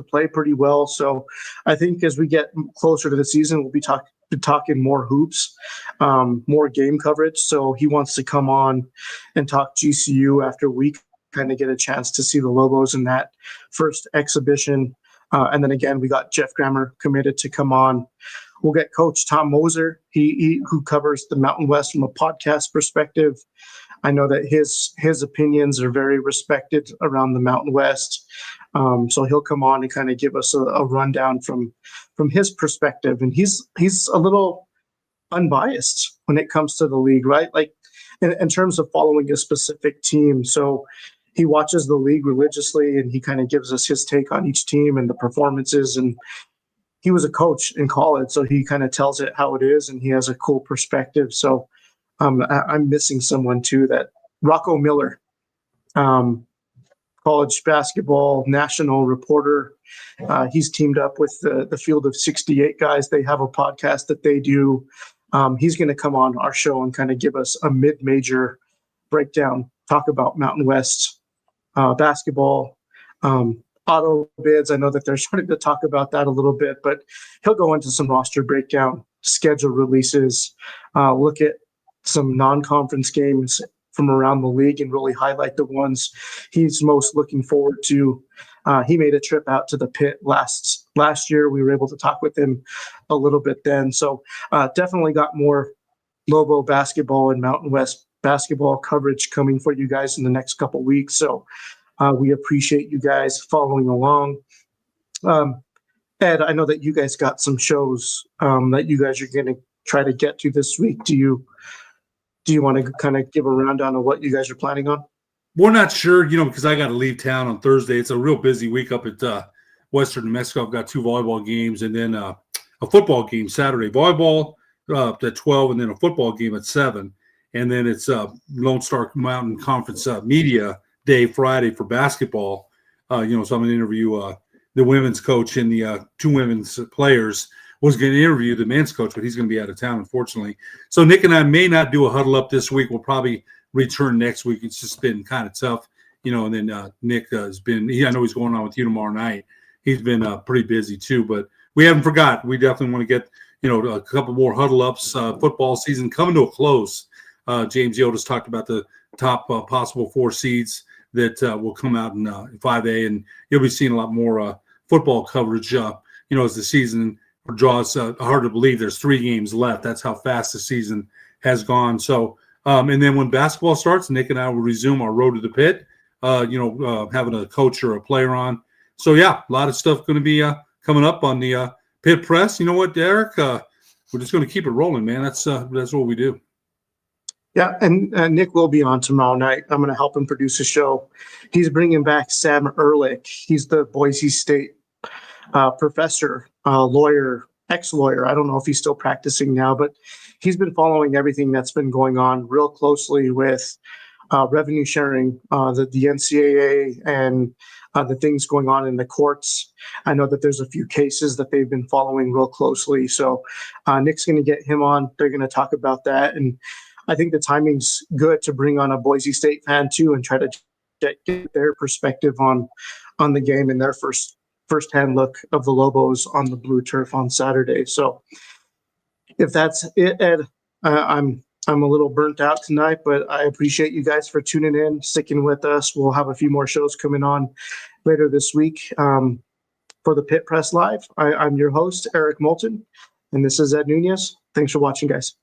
play pretty well. So I think as we get closer to the season, we'll be talking more hoops, more game coverage. So he wants to come on and talk GCU after we kind of get a chance to see the Lobos in that first exhibition. And then again, we got Jeff Grammer committed to come on. We'll get Coach Tom Moser, who covers the Mountain West from a podcast perspective. I know that his opinions are very respected around the Mountain West. So he'll come on and kind of give us a rundown from his perspective. And he's a little unbiased when it comes to the league, right? Like in terms of following a specific team. So he watches the league religiously and he kind of gives us his take on each team and the performances. And he was a coach in college, so he kind of tells it how it is and he has a cool perspective. So I'm missing someone too, that Rocco Miller, college basketball national reporter. He's teamed up with the Field of 68 guys. They have a podcast that they do. He's going to come on our show and kind of give us a mid-major breakdown, talk about Mountain West basketball, auto bids. I know that they're starting to talk about that a little bit, but he'll go into some roster breakdown, schedule releases, look at some non-conference games from around the league and really highlight the ones he's most looking forward to He made a trip out to the pit last year. We were able to talk with him a little bit then. So definitely got more Lobo basketball and Mountain West basketball coverage coming for you guys in the next couple weeks. So we appreciate you guys following along. Ed, I know that you guys got some shows that you guys are going to try to get to this week. Do you want to kind of give a rundown of what you guys are planning on? We're not sure, because I got to leave town on Thursday. It's a real busy week up at Western New Mexico. I've got 2 volleyball games and then a football game Saturday. Volleyball at 12 and then a football game at 7. And then it's Lone Star Mountain Conference Media Day Friday for basketball. So I'm going to interview the women's coach and the 2 women's players. Was going to interview the men's coach, but he's going to be out of town, unfortunately. So Nick and I may not do a huddle up this week. We'll probably return next week. It's just been kind of tough, and then Nick has been, I know he's going on with you tomorrow night. He's been pretty busy too, but we haven't forgot. We definitely want to get, a couple more huddle ups. Football season coming to a close. James Yoda's talked about the top possible 4 seeds that will come out in 5A, and you'll be seeing a lot more football coverage, as the season draws. Hard to believe there's 3 games left. That's how fast the season has gone. So, and then when basketball starts, Nick and I will resume our road to the pit, having a coach or a player on. So, yeah, a lot of stuff going to be coming up on the Pit Press. You know what, Derek? We're just going to keep it rolling, man. That's what we do. Yeah, and Nick will be on tomorrow night. I'm going to help him produce a show. He's bringing back Sam Ehrlich. He's the Boise State professor, lawyer, ex-lawyer. I don't know if he's still practicing now, but he's been following everything that's been going on real closely with revenue sharing, the NCAA, and the things going on in the courts. I know that there's a few cases that they've been following real closely. So Nick's going to get him on. They're going to talk about that. And I think the timing's good to bring on a Boise State fan too and try to get their perspective on the game and their first-hand look of the Lobos on the blue turf on Saturday. So if that's it, Ed, I'm a little burnt out tonight, but I appreciate you guys for tuning in, sticking with us. We'll have a few more shows coming on later this week for the Pit Press Live. I'm your host, Eric Moulton, and this is Ed Nunez. Thanks for watching, guys.